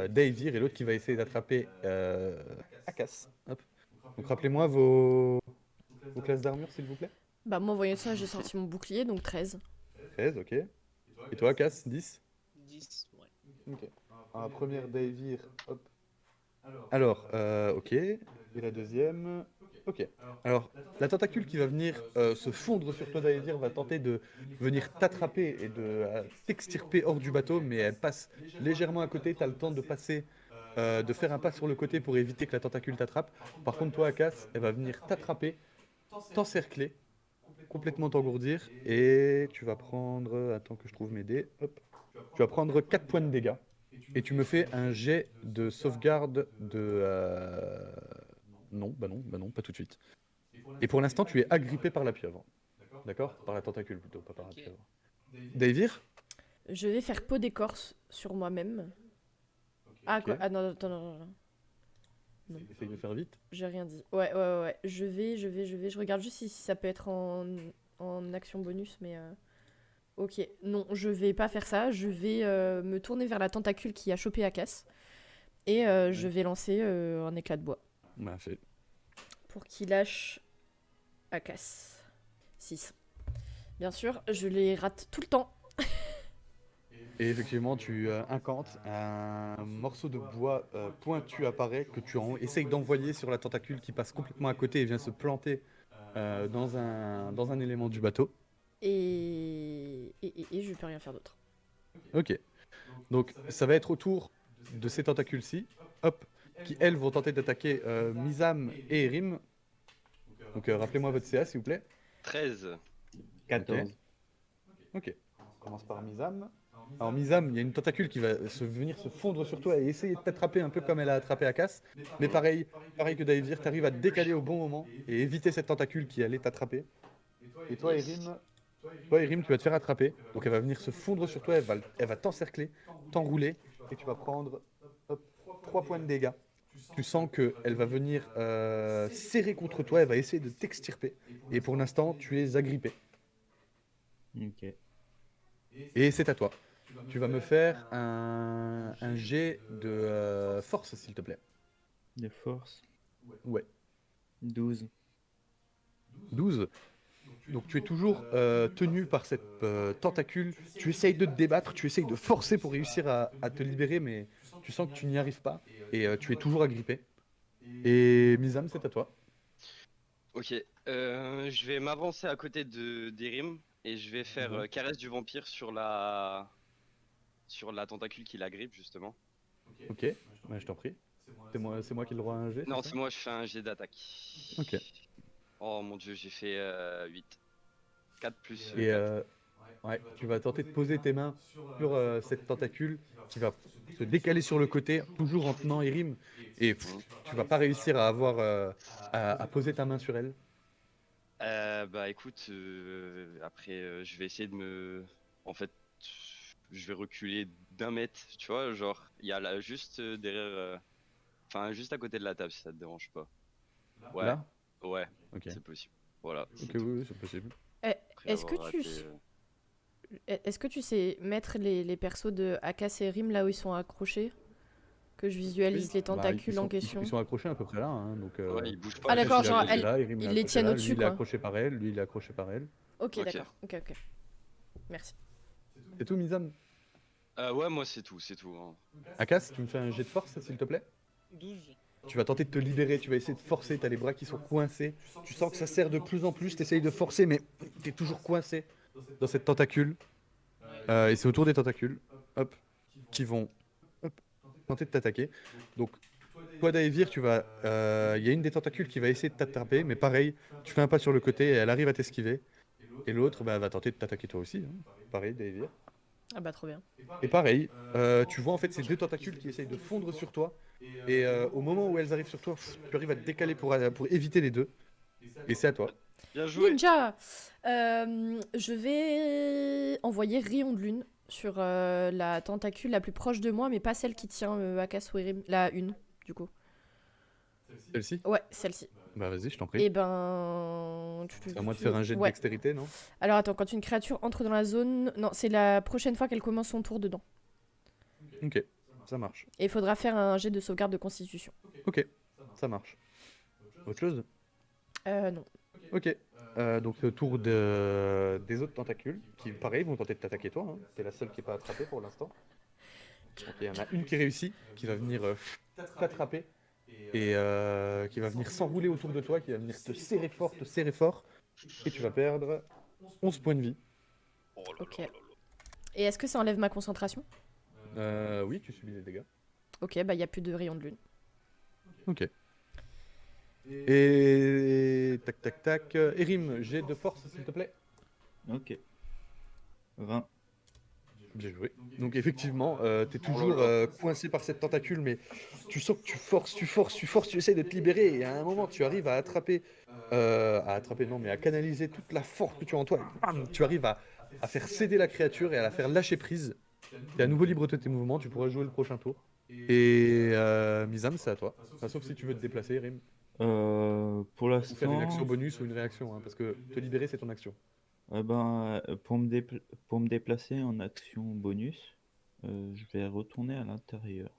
Daevir et l'autre qui va essayer d'attraper Akas. Hop. Donc rappelez-moi vos classes d'armure s'il vous plaît. Bah, moi, en voyant ça, j'ai sorti mon bouclier, donc 13. 13, ok. Et toi Akas, 10. 10, ouais. Ok. Alors, la première Daevir, hop. Alors, ok. Et la deuxième, ok. Alors, la tentacule qui va venir se fondre sur toi Daevir va tenter de venir t'attraper et de t'extirper hors du bateau, mais elle passe légèrement à côté, tu as le temps de passer, de faire un pas sur le côté pour éviter que la tentacule t'attrape. Par contre, toi Akas, elle va venir t'attraper, t'encercler, complètement t'engourdir, et tu vas prendre, attends que je trouve mes dés, hop. Tu vas prendre 4 points de dégâts. Et tu me fais un jet de sauvegarde de... Non, bah non, pas tout de suite. Et pour l'instant, tu es agrippé par la pieuvre. D'accord? Par la tentacule plutôt, pas par la Ok. pieuvre. Daevir? Je vais faire peau d'écorce sur moi-même. Ah, Ok. quoi? Ah, non, attends, non. Essaye de faire vite. J'ai rien dit. Ouais. Je vais. Je regarde juste si ça peut être en action bonus, mais... Ok, non, je vais pas faire ça. Je vais me tourner vers la tentacule qui a chopé Akas. Et je vais lancer un éclat de bois Bah, fait. pour qu'il lâche Akas. 6. Bien sûr, je les rate tout le temps. Et effectivement, tu incantes un morceau de bois pointu apparaît que tu essayes d'envoyer sur la tentacule qui passe complètement à côté et vient se planter dans un élément du bateau. Et je peux rien faire d'autre. Ok. Donc ça va être au tour de ces tentacules-ci, hop, qui elles vont tenter d'attaquer Mizam et Erim. Donc rappelez-moi votre CA s'il vous plaît. 13. 14. Ok. On commence par Mizam. Alors Mizam, il y a une tentacule qui va venir se fondre sur toi et essayer de t'attraper un peu comme elle a attrapé Akas. Mais pareil que Daevir, tu arrives à te décaler au bon moment et éviter cette tentacule qui allait t'attraper. Et toi Erim, tu vas te faire attraper. Donc elle va venir se fondre sur toi, elle va t'encercler, t'enrouler et tu vas prendre 3 points de dégâts. Tu sens qu'elle va venir serrer contre toi, elle va essayer de t'extirper. Et pour l'instant, tu es agrippé. Ok. Et c'est à toi. Tu vas me faire un jet de force, s'il te plaît. De force. Ouais. 12. 12. Donc tu es toujours tenu par cette tentacule. Tu essayes de te débattre, tu essayes de forcer pour réussir à te libérer, mais tu sens que tu n'y arrives pas. Et tu es toujours agrippé. Et Mizam, c'est à toi. Ok, je vais m'avancer à côté d'Erim et je vais faire caresse du vampire sur la tentacule qui la grippe justement. Ok, bah, je t'en prie. C'est moi qui ai le droit à un jet. Non, ça c'est moi, je fais un jet d'attaque. Ok. Oh mon dieu, j'ai fait 8. 4 plus. Et ouais, tu vas tenter de poser tes mains sur cette tentacule qui va se décaler sur le côté, toujours en tenant Erim. Et tu vas pas réussir à avoir à poser ta main sur elle. Bah écoute, après je vais essayer de me... En fait, je vais reculer d'1 mètre, tu vois, genre, il y a là juste derrière... Enfin, juste à côté de la table, si ça te dérange pas. Ouais, Là? ouais, Ok. c'est possible. Voilà, c'est Ok, tout. oui, c'est possible. Eh, Après Est-ce que avoir tu... raté, Est-ce que tu sais mettre les persos de Akas et Rim là où ils sont accrochés? Que je visualise Oui, les bah, tentacules en question. ils sont accrochés à peu près là, hein, donc... Ouais, il bouge pas. Ah il d'accord, Akash, il est genre accroché là, Erim, il est il les accroché tient là, au-dessus lui, il est quoi. accroché par elle, lui, il est accroché par elle. Ok, Ok. d'accord. Ok. Merci. C'est tout, Mizam? Ouais, moi c'est tout, hein. Akas, tu me fais un jet de force, s'il te plaît? 12. Tu vas tenter de te libérer, tu vas essayer de forcer, t'as les bras qui sont coincés. Tu sens que ça serre de plus en plus, t'essayes de forcer, mais t'es toujours coincé dans cette tentacule. Et c'est autour des tentacules, hop, qui vont hop, tenter de t'attaquer. Donc, toi, Daevir, tu vas... Il y a une des tentacules qui va essayer de t'attraper, mais pareil, tu fais un pas sur le côté et elle arrive à t'esquiver. Et l'autre va tenter de t'attaquer toi aussi, hein. Pareil, Daevir. Ah bah trop bien. Et pareil, tu vois en fait ces deux tentacules qui essayent de fondre sur toi. Et au moment où elles arrivent sur toi, tu arrives à te décaler pour éviter les deux. Et c'est à toi. Bien joué. Ninja je vais envoyer Rayon de Lune sur la tentacule la plus proche de moi, mais pas celle qui tient Akas ou Rim. La une, du coup. Celle-ci? Ouais, celle-ci. Bah vas-y, je t'en prie. Et ben... C'est à moi de faire un jet de Ouais. dextérité, non? Alors attends, quand une créature entre dans la zone... Non, c'est la prochaine fois qu'elle commence son tour dedans. Ok, ça marche. Et il faudra faire un jet de sauvegarde de constitution. Ok, ça marche. Autre chose? Non. Ok. Donc c'est au tour des autres tentacules qui, pareil, vont tenter de t'attaquer toi. Hein. T'es la seule qui n'est pas attrapée pour l'instant. Donc il y en a une qui réussit, qui va venir t'attraper et qui va venir s'enrouler autour de toi, qui va venir te serrer fort, et tu vas perdre 11 points de vie. Ok. Et est-ce que ça enlève ma concentration? Oui, tu subis des dégâts. Ok, bah il n'y a plus de Rayon de Lune. Ok. Et tac. Erim, jet de force, s'il te plaît. Ok. 20. Bien joué. Donc effectivement, t'es toujours coincé par cette tentacule, mais tu sens que tu forces, tu essaies de te libérer, et à un moment tu arrives à attraper non, mais à canaliser toute la force que tu as en toi, et bam, tu arrives à faire céder la créature et à la faire lâcher prise. T'es à nouveau libre de tes mouvements, tu pourras jouer le prochain tour. Et Mizam, c'est à toi. Enfin, sauf si tu veux te déplacer, Erim. Pour Ou faire une action l'instant, bonus ou une réaction, hein, parce que te libérer c'est ton action. pour me déplacer en action bonus, je vais retourner à l'intérieur.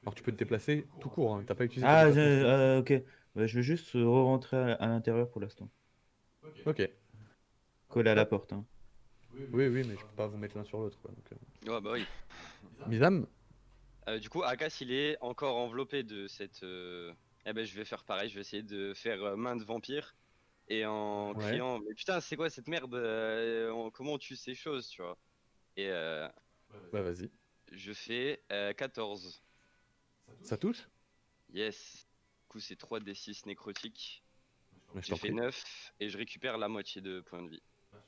Alors tu peux te déplacer tout court, hein, t'as pas utilisé Ah, tes déplacements. ok. Bah, je vais juste re-rentrer à l'intérieur pour l'instant. Ok. Coller à la porte. Hein. Oui, mais je peux pas vous mettre l'un sur l'autre, quoi. Donc, Ouais, bah oui. Mizam, Du coup, Akas, il est encore enveloppé de cette... Eh ben, je vais faire pareil, je vais essayer de faire main de vampire. Et en Ouais. criant, mais putain, c'est quoi cette merde? Comment on tue ces choses, tu vois? Et bah vas-y. je fais 14. Ça touche? Yes. Du coup, c'est 3d6 nécrotiques. Mais je J'ai t'en fait prie. 9 et je récupère la moitié de points de vie.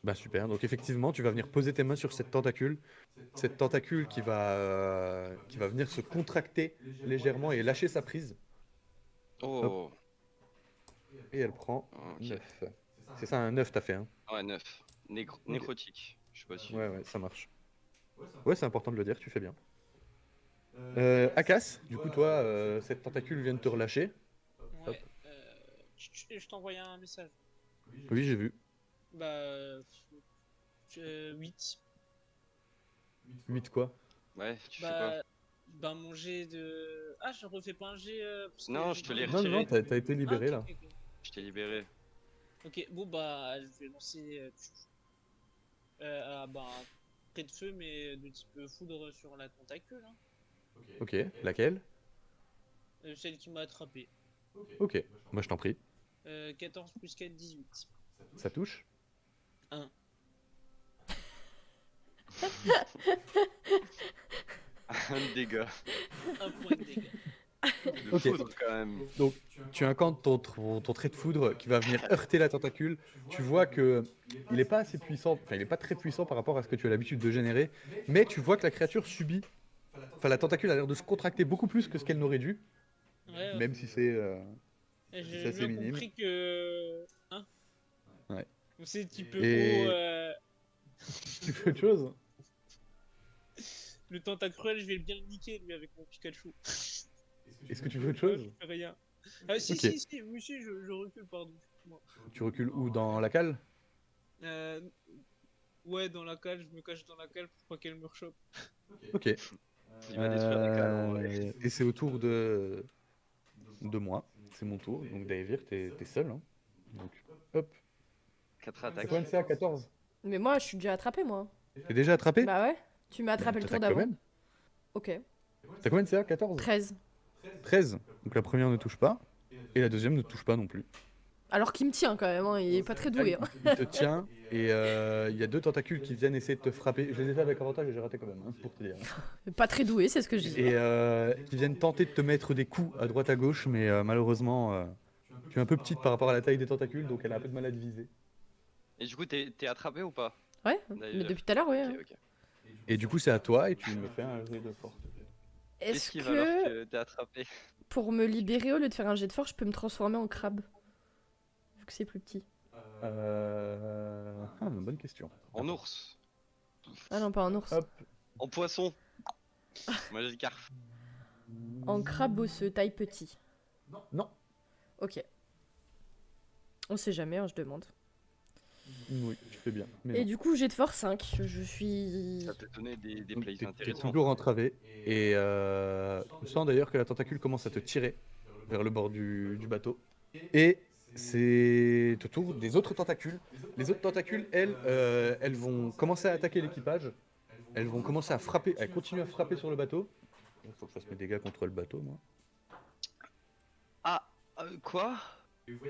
Bah super, donc effectivement tu vas venir poser tes mains sur cette tentacule qui va venir se contracter légèrement et lâcher sa prise, Oh, et elle prend ok. 9. C'est ça, un 9 t'as fait, hein? Ouais, 9. Nécrotique. Je sais pas si. Ouais, ça marche. Ouais, c'est important de le dire, tu fais bien. Akas, du coup toi, cette tentacule vient de te relâcher. Ouais. Je t'envoie un message. Oui, j'ai vu. Bah. 8. 8 quoi? Ouais, tu fais quoi? Bah, mon jet de. Ah, je refais pas un jet. Parce que Non, j'ai je te l'ai pas- Non, retiré. t'as été libéré Ah, là. ok. Je t'ai libéré. Ok, bon, bah, je vais lancer. Bah, un trait de feu, mais de type foudre sur la tentacule. Hein. Ok, laquelle? Celle qui m'a attrapé. Ok, moi je t'en prie. 14 plus 4, 18. Ça touche? 1. Un dégât. Un point de dégâts. De Ok. foudre quand même. Donc, tu incantes ton trait de foudre qui va venir heurter la tentacule. Tu vois que il est pas assez puissant, enfin il est pas très puissant par rapport à ce que tu as l'habitude de générer, mais tu vois que la créature subit, enfin la tentacule a l'air de se contracter beaucoup plus que ce qu'elle n'aurait dû, Ouais, même si c'est j'ai assez bien minime. compris que. Hein. Ouais. Ou c'est type Et- haut, Tu fais autre chose? le tentacruel, je vais bien le niquer lui avec mon Pikachu. Est-ce que tu fais autre Ouais, chose? je fais rien. Ah si, Ok. si, oui, si, je recule, pardon. Excuse-moi. Tu recules où? Dans la cale? Euh, ouais, dans la cale, je me cache dans la cale pour pas qu'elle me rechoppe. Ok. Il va détruire la cale en vrai. Et c'est au tour de moi. C'est mon tour. Donc Daevir, t'es seul. Hein. Donc, hop. 4 T'as attaques. combien de CA? 14. Mais moi, je suis déjà attrapé, moi. T'es déjà attrapé? Bah ouais. Tu m'as attrapé le tour T'attaques quand d'avant. même. Ok. T'as combien de CA? 14. 13. 13. Donc la première ne touche pas. Et la deuxième ne touche pas non plus. Alors qu'il me tient quand même, hein. Il est pas très doué. Hein. Il te tient. Et il y a 2 tentacules qui viennent essayer de te frapper. Je les ai fait avec avantage et j'ai raté quand même, hein, pour te dire. Pas très doué, c'est ce que je dis. Et qui viennent tenter de te mettre des coups à droite à gauche. Mais malheureusement, tu es un peu petite par rapport à la taille des tentacules. Donc elle a un peu de mal à te viser. Et du coup, t'es attrapé ou pas? Ouais, D'ailleurs. mais depuis tout à l'heure, oui. Ok, hein. ok. Et du coup, c'est à toi et tu me fais un jet de force. Qu'est-ce Est-ce qui va alors que que t'es attrapé? pour me libérer, au lieu de faire un jet de force, je peux me transformer en crabe? Vu que c'est plus petit. Bonne question. En ours? Ah non, pas en ours. Hop. En poisson? Moi j'ai le carf. En crabe osseux, taille petit. Non. Ok. On sait jamais, hein, je demande. Oui, tu fais bien. Mais Et non. du coup, jet de force 5. Je suis. Ça peut donner des Donc, plays t'es intéressants. toujours entravé. Et tu sens d'ailleurs que la tentacule commence à te tirer vers le bord du bateau. Et c'est au tour des autres tentacules. Les autres tentacules, elles vont commencer à attaquer l'équipage. Elles vont commencer à frapper, elles continuent à frapper sur le bateau. Il faut que je fasse mes dégâts contre le bateau, moi. Ah, quoi?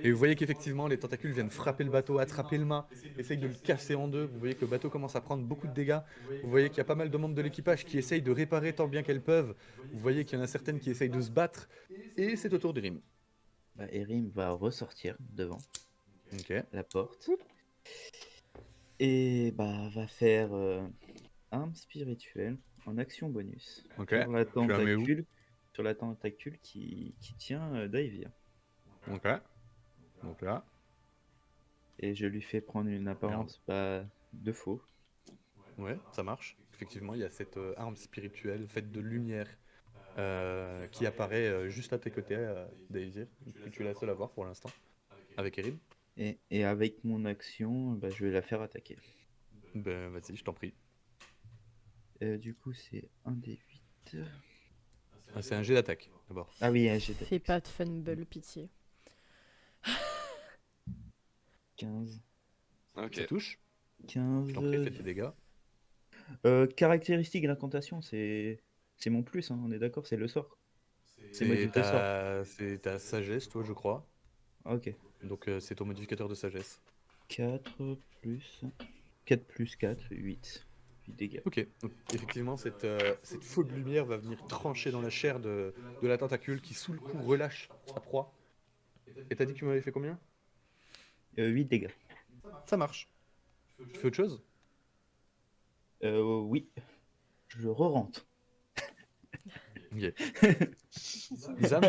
Et vous voyez qu'effectivement, les tentacules viennent frapper le bateau, attraper le mât, essayent de le casser en deux. Vous voyez que le bateau commence à prendre beaucoup de dégâts. Vous voyez qu'il y a pas mal de membres de l'équipage qui essayent de réparer tant bien qu'elles peuvent. Vous voyez qu'il y en a certaines qui essayent de se battre. Et c'est au tour d'Erim. Bah, Erim va ressortir devant Ok. la porte. Et bah va faire arme spirituelle en action bonus. Ok. Sur la Tu la mets où? tentacule qui tient Daevir. Ok. Donc là. Et je lui fais prendre une apparence de faux. Ouais, ça marche. Effectivement, il y a cette arme spirituelle faite de lumière qui apparaît juste à tes côtés, Daisir. Que tu es la seule à voir pour l'instant. Avec Erin. Et avec mon action, bah, je vais la faire attaquer. Ben vas-y, je t'en prie. Du coup, c'est un des 8. Ah, c'est un jet d'attaque d'abord. Ah oui, j'ai Fais pas de fumble, pitié. 15. Ok. Ça touche. 15. Je t'en prie, fais tes dégâts. Caractéristique de l'incantation, c'est mon plus, hein, on est d'accord, c'est le sort. C'est modifié sort. C'est ta sagesse, toi, je crois. Ok. Donc c'est ton modificateur de sagesse. 4 plus 4, 8. 8 dégâts. Ok, donc effectivement, cette faux de lumière va venir trancher dans la chair de la tentacule qui, sous le coup, relâche sa proie. Et t'as dit que tu m'avais fait combien? 8 dégâts. Ça marche. Tu fais autre chose? Oui. Je re-rentre. Ok. Isam?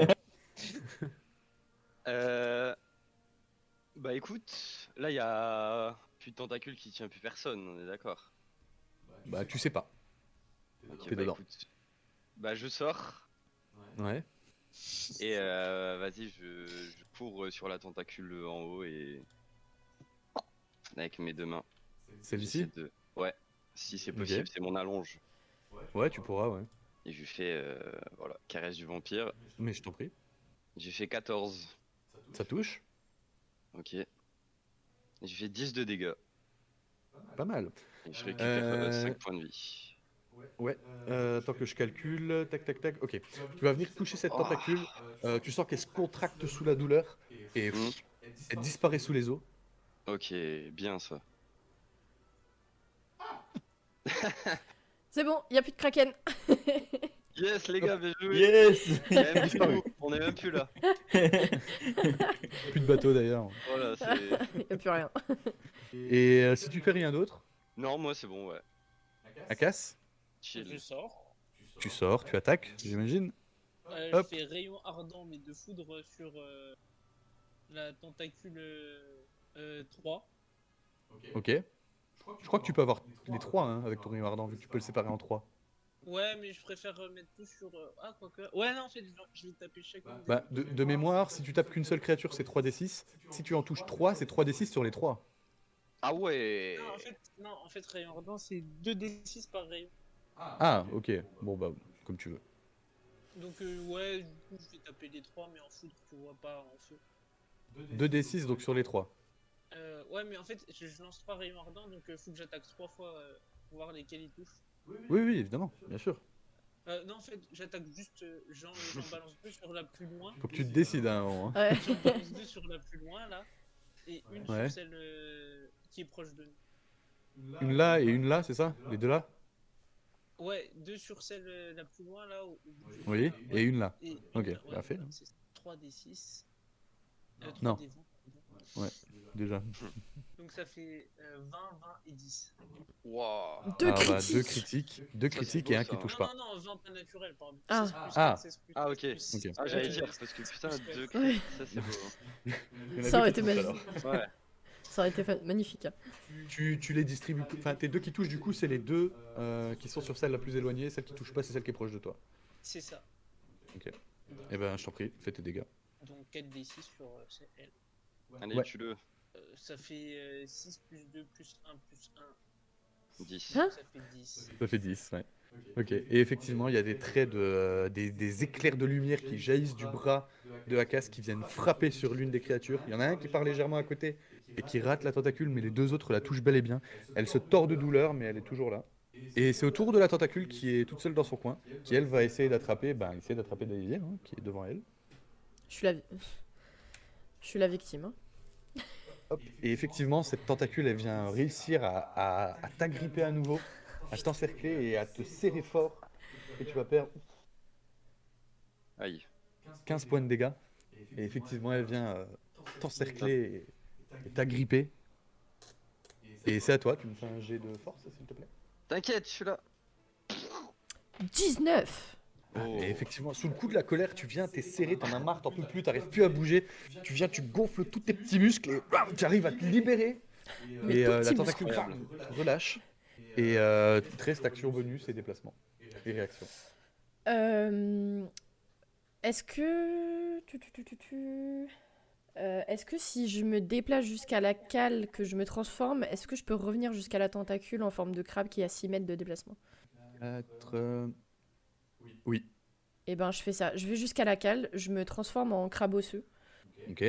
Bah écoute, là il y a plus de tentacules qui tient plus personne, on est d'accord. Bah, tu sais pas. Ok, T'es bah dedans. écoute. Bah je sors Ouais. et vas-y, je cours sur la tentacule en haut et avec mes 2 mains. Celle-ci? J'essaie de... Ouais, si c'est possible, Ok. c'est mon allonge. Ouais, tu pourras, ouais. Et je lui fais, voilà, caresse du vampire. Mais je t'en prie. J'ai fait 14. Ça touche? Ok. Et j'ai fait 10 de dégâts. Pas mal. Et je récupère 5 Euh, points de vie. Ouais. Tant que je calcule, tac, tac, tac. Ok. Tu vas venir toucher cette Oh. tentacule. Tu sens qu'elle se contracte sous la douleur et Hmm. elle disparaît sous les os. Ok, bien ça. C'est bon, y a plus de kraken. Yes les gars, bien joué. Yes. Il y a même plus de nous, on est même plus là. Plus de bateau d'ailleurs. Voilà, c'est... Y a plus rien. Et si tu fais rien d'autre, Non, moi c'est bon, ouais. Akas, Chill. Je sors. tu sors, tu attaques, j'imagine. Je Hop. fais rayon ardent, mais de foudre sur la tentacule 3. Ok. Je crois que tu peux avoir les 3 hein, avec ton rayon ardent, vu que tu peux le séparer en 3. Ouais, mais je préfère mettre tout sur. Ah, quoique. Ouais, non, en fait, je vais taper chacune. Bah, de mémoire, si tu tapes qu'une seule créature, c'est 3d6. Si tu en touches 3, c'est 3d6 sur les 3. Ah ouais. Non, en fait, rayon ardent, c'est 2d6 par rayon. Ah, ok. Bon, bah, comme tu veux. Donc, ouais, du coup, je vais taper les 3, mais en foudre, tu vois pas en feu. 2d6 donc sur les 3. Ouais, mais en fait, je lance 3 rayons ardents, donc faut que j'attaque 3 fois pour voir lesquels ils touchent. Oui, oui, évidemment, bien sûr. Non, en fait, j'attaque juste. J'en balance 2 sur la plus loin. Faut que tu te décides à un moment. Hein. Ouais. J'en balance 2 sur la plus loin, là. Et une Ouais. sur celle qui est proche de nous. Une là et une là, c'est ça? Les deux là? Ouais, 2 sur celle la plus loin, là. Au bout du Oui, couloir, et une là. Et Ok, ouais, bah fait. voilà, c'est 3d6. Non. 3d20, pardon. Ouais, déjà. Donc ça fait 20, 20 et 10. Waouh. Deux Ah bah, critiques. deux Ça, critiques c'est et beau, un qui ça. touche Non, pas. non, non, 20 pas naturel, pardon. Ah. 16 plus Ah. 4, 16 plus Ah 4, ok. plus 6. Ok. Ah j'allais dire parce que putain deux crits, Ouais. ça c'est beau. Il y en a Ça deux aurait qui été touchent, magnifique. alors. Ouais. Ça aurait été magnifique. Hein. Tu les distribues. Enfin, tes deux qui touchent, du coup, c'est les deux qui sont sur celle la plus éloignée. Celle qui touche pas, c'est celle qui est proche de toi. C'est ça. Ok. Eh ben, je t'en prie, fais tes dégâts. Donc 4d6 sur elle. Allez Ouais. tue-le. Ça fait 6 plus 2 plus 1 plus 1. 10. Hein Ça fait 10. Ça fait 10, ouais. Ok. Et effectivement, il y a des traits des éclairs de lumière qui jaillissent du bras de Akas qui viennent frapper sur l'une des créatures. Il y en a un qui part légèrement à côté et qui rate la tentacule, mais les deux autres la touchent bel et bien. Elle se tord de douleur, mais elle est toujours là. Et c'est au tour de la tentacule qui est toute seule dans son coin, qui elle va essayer d'attraper, Daisy, hein, qui est devant elle. Je suis la victime. Hein. Hop. Et effectivement, cette tentacule, elle vient réussir à t'agripper à nouveau, à t'encercler et à te serrer fort. Et tu vas perdre Aïe. 15 points de dégâts. Et effectivement, elle vient t'encercler et t'agripper. Et c'est à toi, tu me fais un jet de force, s'il te plaît. T'inquiète, je suis là. 19. Oh. Et effectivement, sous le coup de la colère, tu viens, t'es serré, t'en as marre, t'en peux plus, t'arrives plus à bouger. Tu viens, tu gonfles tous tes petits muscles et tu arrives à te libérer. Mais Et tout la petit tentacule muscle. te relâche. Et il te reste action bonus et déplacement. Et réaction. Est-ce que... est-ce que si je me déplace jusqu'à la cale que je me transforme, est-ce que je peux revenir jusqu'à la tentacule en forme de crabe qui a 6 mètres de déplacement? 4... Oui. Eh ben je fais ça. Je vais jusqu'à la cale, je me transforme en crabe osseux. Ok.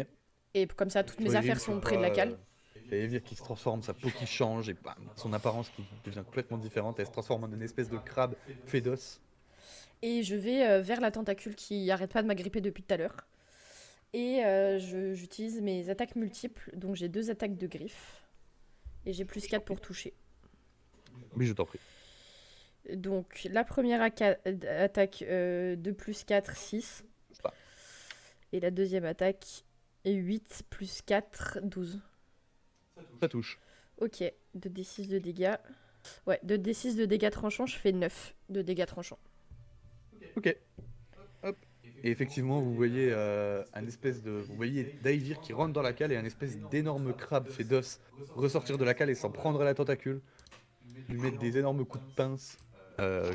Et comme ça, toutes mes affaires sont près de la cale. Il y a Evir qui se transforme, sa peau qui change et bam, son apparence qui devient complètement différente. Elle se transforme en une espèce de crabe fait d'os. Et je vais vers la tentacule qui arrête pas de m'agripper depuis tout à l'heure. Et j'utilise mes attaques multiples. Donc j'ai 2 attaques de griffes. Et j'ai plus 4 pour toucher. Oui, je t'en prie. Donc la première attaque de plus 4, 6. Pas. Et la deuxième attaque est 8 plus 4, 12. Ça touche. Ok, 2d6 de dégâts. Ouais, 2d6 de dégâts tranchants, je fais 9 de dégâts tranchants. Ok. Hop. Et effectivement, vous voyez vous voyez Daivir qui rentre dans la cale et un espèce d'énorme crabe fait d'os ressortir de la cale et s'en prendre à la tentacule. Lui mettre des énormes coups de pince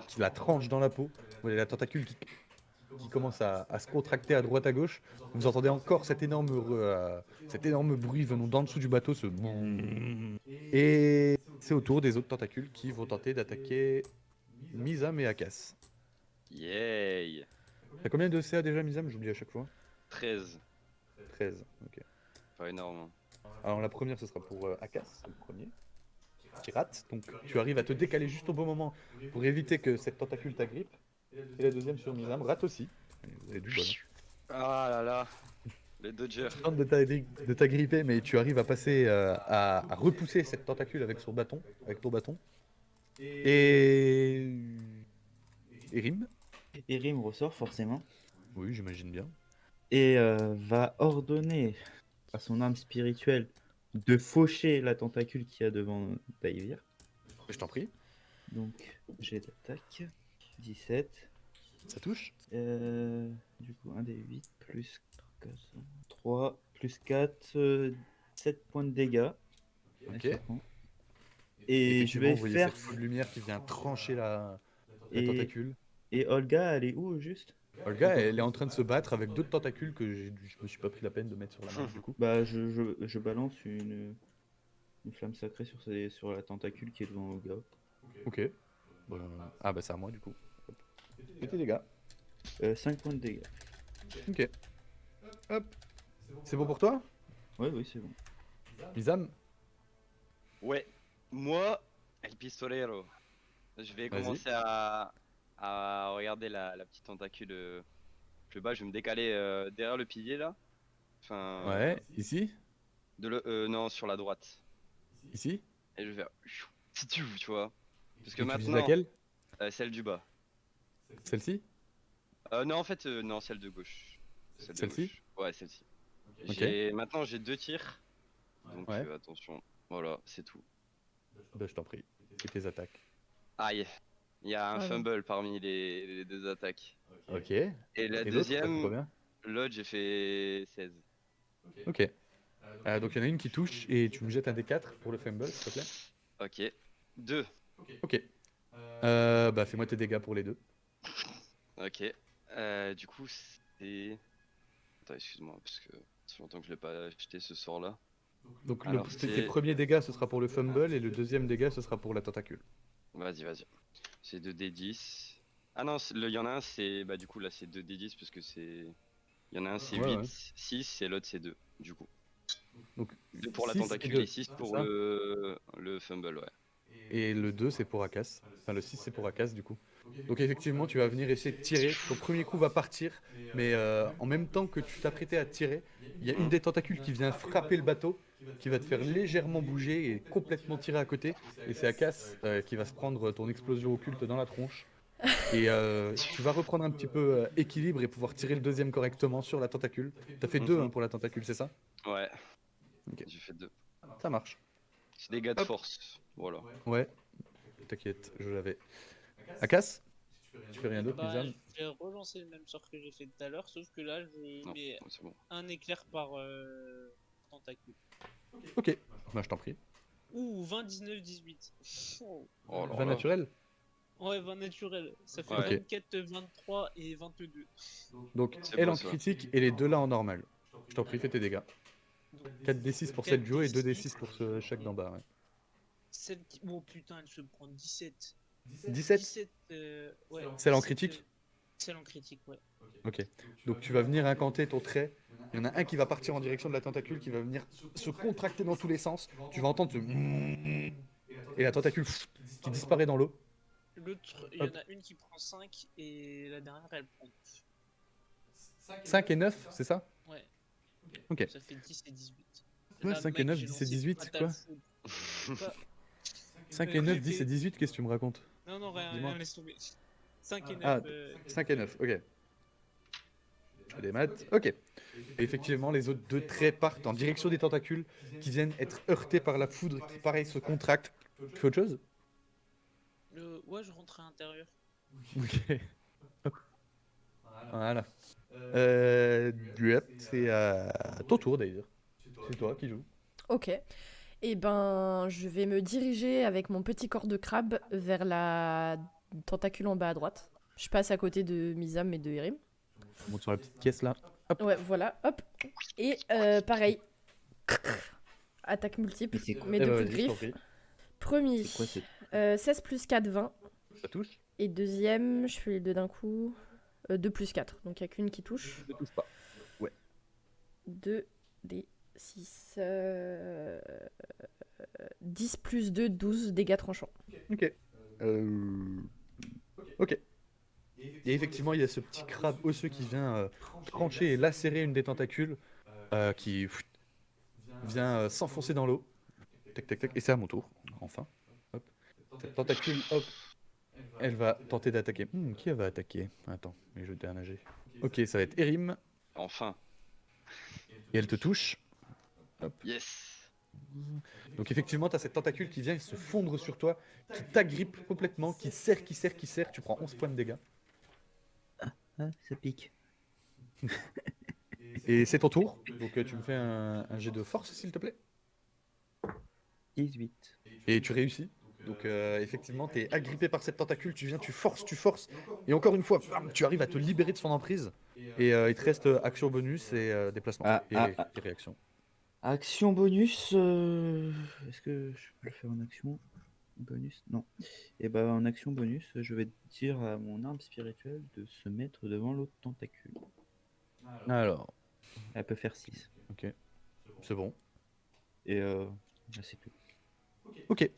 qui la tranchent dans la peau. Vous voyez la tentacule qui commence à se contracter à droite à gauche. Vous entendez encore cet énorme bruit venant d'en dessous du bateau. Et c'est au tour des autres tentacules qui vont tenter d'attaquer Mizam et Akas. Yay. T'as combien de CA déjà, Mizam? J'oublie à chaque fois. 13. 13, ok. Pas énorme. Hein. Alors la première, ce sera pour Akas, le premier, qui rate. Donc tu arrives à te décaler juste au bon moment pour éviter que cette tentacule t'agrippe. Et la deuxième sur Mizam rate aussi. Vous avez du bol. Ah là là. Les Dodgers. Tu tentes de t'agripper, mais tu arrives à passer à repousser cette tentacule avec ton bâton. Et Rim. Erim ressort forcément Oui, j'imagine bien. et va ordonner à son âme spirituelle de faucher la tentacule qu'il y a devant Daivir. Je t'en prie. Donc j'ai d'attaque 17. Ça touche. Du coup 1 des 8 plus 3 plus 4 7 points de dégâts. Ok. elle se prend. Et je Effectivement, vais vous voyez faire. cette feu de lumière qui vient trancher la Et, tentacule. et Olga, elle est où au juste? Olga, elle est en train de se battre avec d'autres tentacules que je me suis pas pris la peine de mettre sur la main du coup. Bah, je balance une flamme sacrée sur la tentacule qui est devant Olga. Ok. Ah bah c'est à moi du coup. Hop. Et tes dégâts. 5 points de dégâts. Ok. Hop. C'est bon pour toi, Ouais, oui, c'est bon. Misam? Ouais, moi, El Pistolero. Je vais Vas-y. commencer à regarder la petite tentacule plus bas. Je vais me décaler derrière le pilier là. Enfin, Ouais. Ici? non, sur la droite. Ici? Et je vais faire si tu vois. Parce que Et tu vises maintenant, laquelle? celle du bas. Celle-ci? Non, en fait, non, celle de gauche. Celle de Celle-ci? gauche. Ouais, celle-ci. Ok. Maintenant, j'ai 2 tirs. Donc, Ouais. attention. Voilà, c'est tout. Bah je t'en prie. Et tes attaques. Aïe, il y a un Ah non. fumble parmi les 2 attaques. Ok. Et la Et l'autre, t'as fait deuxième, combien? l'autre, j'ai fait 16. Ok. Donc il y en a une qui touche et tu me jettes un D4 pour le fumble, s'il te plaît. Ok. 2. Ok. Bah fais-moi tes dégâts pour les deux. Ok. Du coup, c'est. Attends, excuse-moi, parce que ça fait longtemps que je l'ai pas acheté ce sort-là. Donc Alors, tes c'est. premiers dégâts ce sera pour le fumble et le deuxième dégât ce sera pour la tentacule. Vas-y. C'est 2d10. Ah non, il y en a un, c'est. Bah, du coup, là, c'est 2d10 parce que c'est. Il y en a un, c'est Ouais, 8, ouais. 6 et l'autre, c'est 2, du coup. Donc 2 pour la 6 et tentacule 2, et 6 pour ça le fumble, ouais. Et le 2 c'est pour Akas. Enfin le 6 c'est pour Akas du coup. Donc effectivement tu vas venir essayer de tirer. Ton premier coup va partir, mais en même temps que tu t'apprêtais à tirer, il y a une des tentacules qui vient frapper le bateau, qui va te faire légèrement bouger et complètement tirer à côté. Et c'est Akas qui va se prendre ton explosion occulte dans la tronche. Et tu vas reprendre un petit peu équilibre et pouvoir tirer le deuxième correctement sur la tentacule. T'as fait 2 Mhm. pour la tentacule, c'est ça? Ouais, Ok. j'ai fait 2. Ça marche. C'est des gars de Hop. force, voilà. Ouais, t'inquiète, je l'avais. Akas? Tu fais rien d'autre, Bah, Nizam? je vais relancer le même sort que j'ai fait tout à l'heure, sauf que là, je Non, mets c'est bon. un éclair par tentacule. Ok, bah, je t'en prie. Ouh, 20, 19, 18. Oh. Oh là 20 là. naturel? Ouais, 20 naturel. Ça fait Ouais. 24, 23 et 22. Donc, C'est elle beau, en ça. critique et les deux là en normal. Je t'en prie, fais tes dégâts. Donc, 4d6 pour 4 cette duo et D6, 2d6 pour chaque d'en bas. Ouais. celle qui... Oh putain, elle se prend 17. 17? 17, ouais. Celle en 17, critique? Celle en critique, ouais. Ok. Donc tu vas venir incanter ton trait. Il y en a un qui va partir en direction de la tentacule, qui va venir se contracter dans tous les sens. Tu vas entendre ce... Et la tentacule qui disparaît dans l'eau. L'autre, il y en Hop. a une qui prend 5 et la dernière, elle prend 9. 5 et 9, c'est ça? Ouais. Ok. Ça fait 10 et 18. Ouais, Là, 5 et mec, 9, j'ai 10 et lancé 18, Fatal quoi? Food. Quoi 5 et 9, 10 et 18, qu'est-ce que tu me racontes? Non, Dis-moi. rien, laisse tomber. 5 et 9. Ah, 5 et 9, ok. Je fais des maths, ok. Et effectivement, les autres deux traits partent en direction des tentacules qui viennent être heurtés par la foudre qui, pareil, se contracte. Tu fais autre chose? Ouais, je rentre à l'intérieur. Ok. Voilà. Yep, c'est à ton tour d'ailleurs. C'est toi qui joues. Ok. Et ben, je vais me diriger avec mon petit corps de crabe vers la tentacule en bas à droite. Je passe à côté de Mizam et de Erim. Je monte sur la petite caisse là. Hop. Ouais, voilà, hop. Et pareil. Attaque multiple, Mais c'est quoi? mes Eh deux ben, coups de vas-y, je t'en griffe. prie. Premier, C'est quoi cette... 16 plus 4, 20. Ça touche? Et deuxième, je fais les deux d'un coup. 2 plus 4, donc il n'y a qu'une qui touche. Ne touche pas. 2 des 6. 10 plus 2, 12 dégâts tranchants. Ok. Ok. Et effectivement, il y a ce petit crabe osseux qui vient trancher et lacérer une des tentacules qui vient s'enfoncer dans l'eau. Tac, tac, tac. Et c'est à mon tour, enfin. Hop. Cette tentacule, hop, elle va tenter d'attaquer. Qui elle va attaquer? Attends, mais je vais un nager. Ok, ça va être Erim. Enfin, Et elle te touche. Hop. yes. Donc effectivement, tu as cette tentacule qui vient se fondre sur toi, qui t'agrippe complètement, qui serre, qui serre, qui serre. Tu prends 11 points de dégâts. Ah, ça pique. Et c'est ton tour. Donc tu me fais un jet de force, s'il te plaît. 18. Et tu réussis. Donc effectivement, tu es agrippé par cette tentacule, tu viens, tu forces, et encore une fois, bam, tu arrives à te libérer de son emprise. Et il te reste action bonus et déplacement. Et réaction. Action bonus. Est-ce que je peux le faire en action bonus? Non. Et bah en action bonus, je vais dire à mon arme spirituelle de se mettre devant l'autre tentacule. Alors, Elle peut faire 6. ok, c'est bon. Et là, c'est tout. Ok.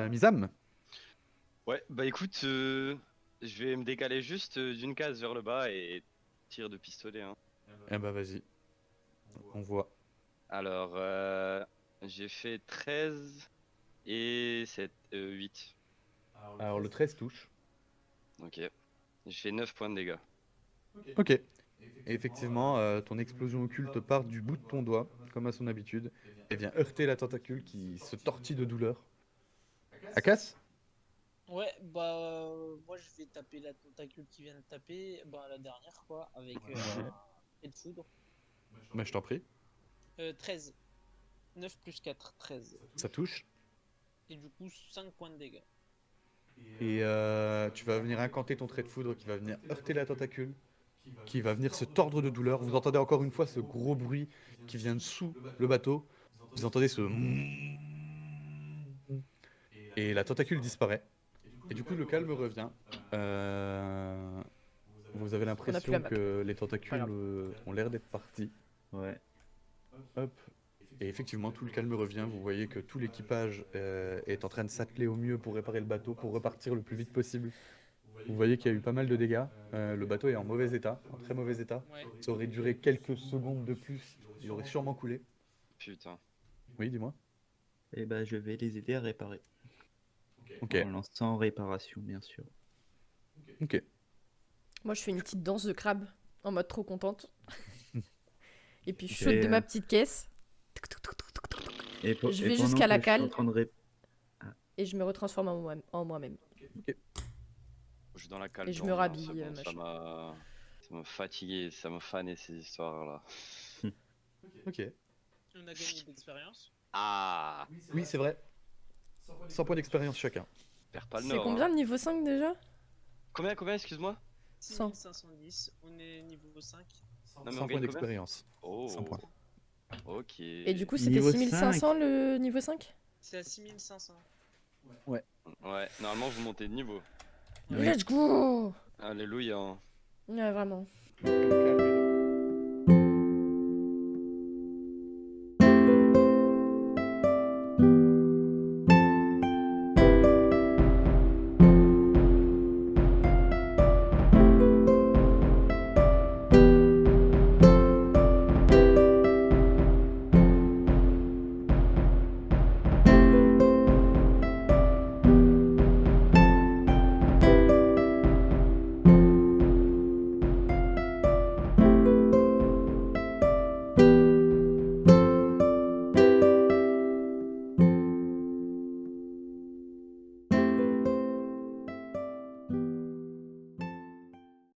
Misam. Ouais, bah écoute, je vais me décaler juste d'une case vers le bas et tir de pistolet. Hein. Eh bah vas-y. On voit. Alors, j'ai fait 13 et 8. Alors le 13 touche. Ok. J'ai fait 9 points de dégâts. Ok. Et effectivement, ton explosion occulte part du bout de ton doigt, comme à son habitude, et vient heurter la tentacule qui se tortille de douleur. Akas? Ouais, bah moi je vais taper la tentacule qui vient de taper, bah la dernière quoi, avec un trait de foudre. Bah je t'en prie. 13. 9 plus 4, 13. Ça touche. Et du coup 5 points de dégâts. Et tu vas venir incanter ton trait de foudre qui va venir heurter la tentacule, qui va venir se tordre de douleur. Vous entendez encore une fois ce gros bruit qui vient de sous le bateau. Vous entendez ce... Et la tentacule disparaît. Et du coup, le calme revient. Vous avez la l'impression map. que les tentacules Pas ont l'air d'être partis. Ouais. Hop. Et effectivement, tout le calme revient. Vous voyez que tout l'équipage est en train de s'atteler au mieux pour réparer le bateau, pour repartir le plus vite possible. Vous voyez qu'il y a eu pas mal de dégâts. Le bateau est en mauvais état, en très mauvais état. Ouais. Ça aurait duré quelques secondes de plus. Il aurait sûrement coulé. Putain. Oui, dis-moi. Et bah je vais les aider à réparer. Ok. En lançant réparation, bien sûr. Ok. Moi, je fais une petite danse de crabe en mode trop contente. Et puis, je Et, saute de ma petite caisse. Et Je vais pendant jusqu'à la que je suis cale. en train de Et je me retransforme en moi-même. Je suis dans la cale. Et je me genre, rhabille, c'est bon, machin. ça m'a fatigué, ça m'a fané ces histoires-là. Ok. On a gagné d'expérience. Ah, Oui, c'est vrai. 100 points d'expérience chacun. perds pas le C'est nord. combien hein. le niveau 5 déjà? Combien, excuse-moi 6510, on est niveau 5. Non, mais 100 on points gagne combien d'expérience. Oh, 100 points. ok. Et du coup, c'était Niveau 6500 le niveau 5? C'est à 6500. Ouais, normalement vous montez de niveau. Oui. Let's go! Alléluia. hein. Ouais, vraiment. Le calme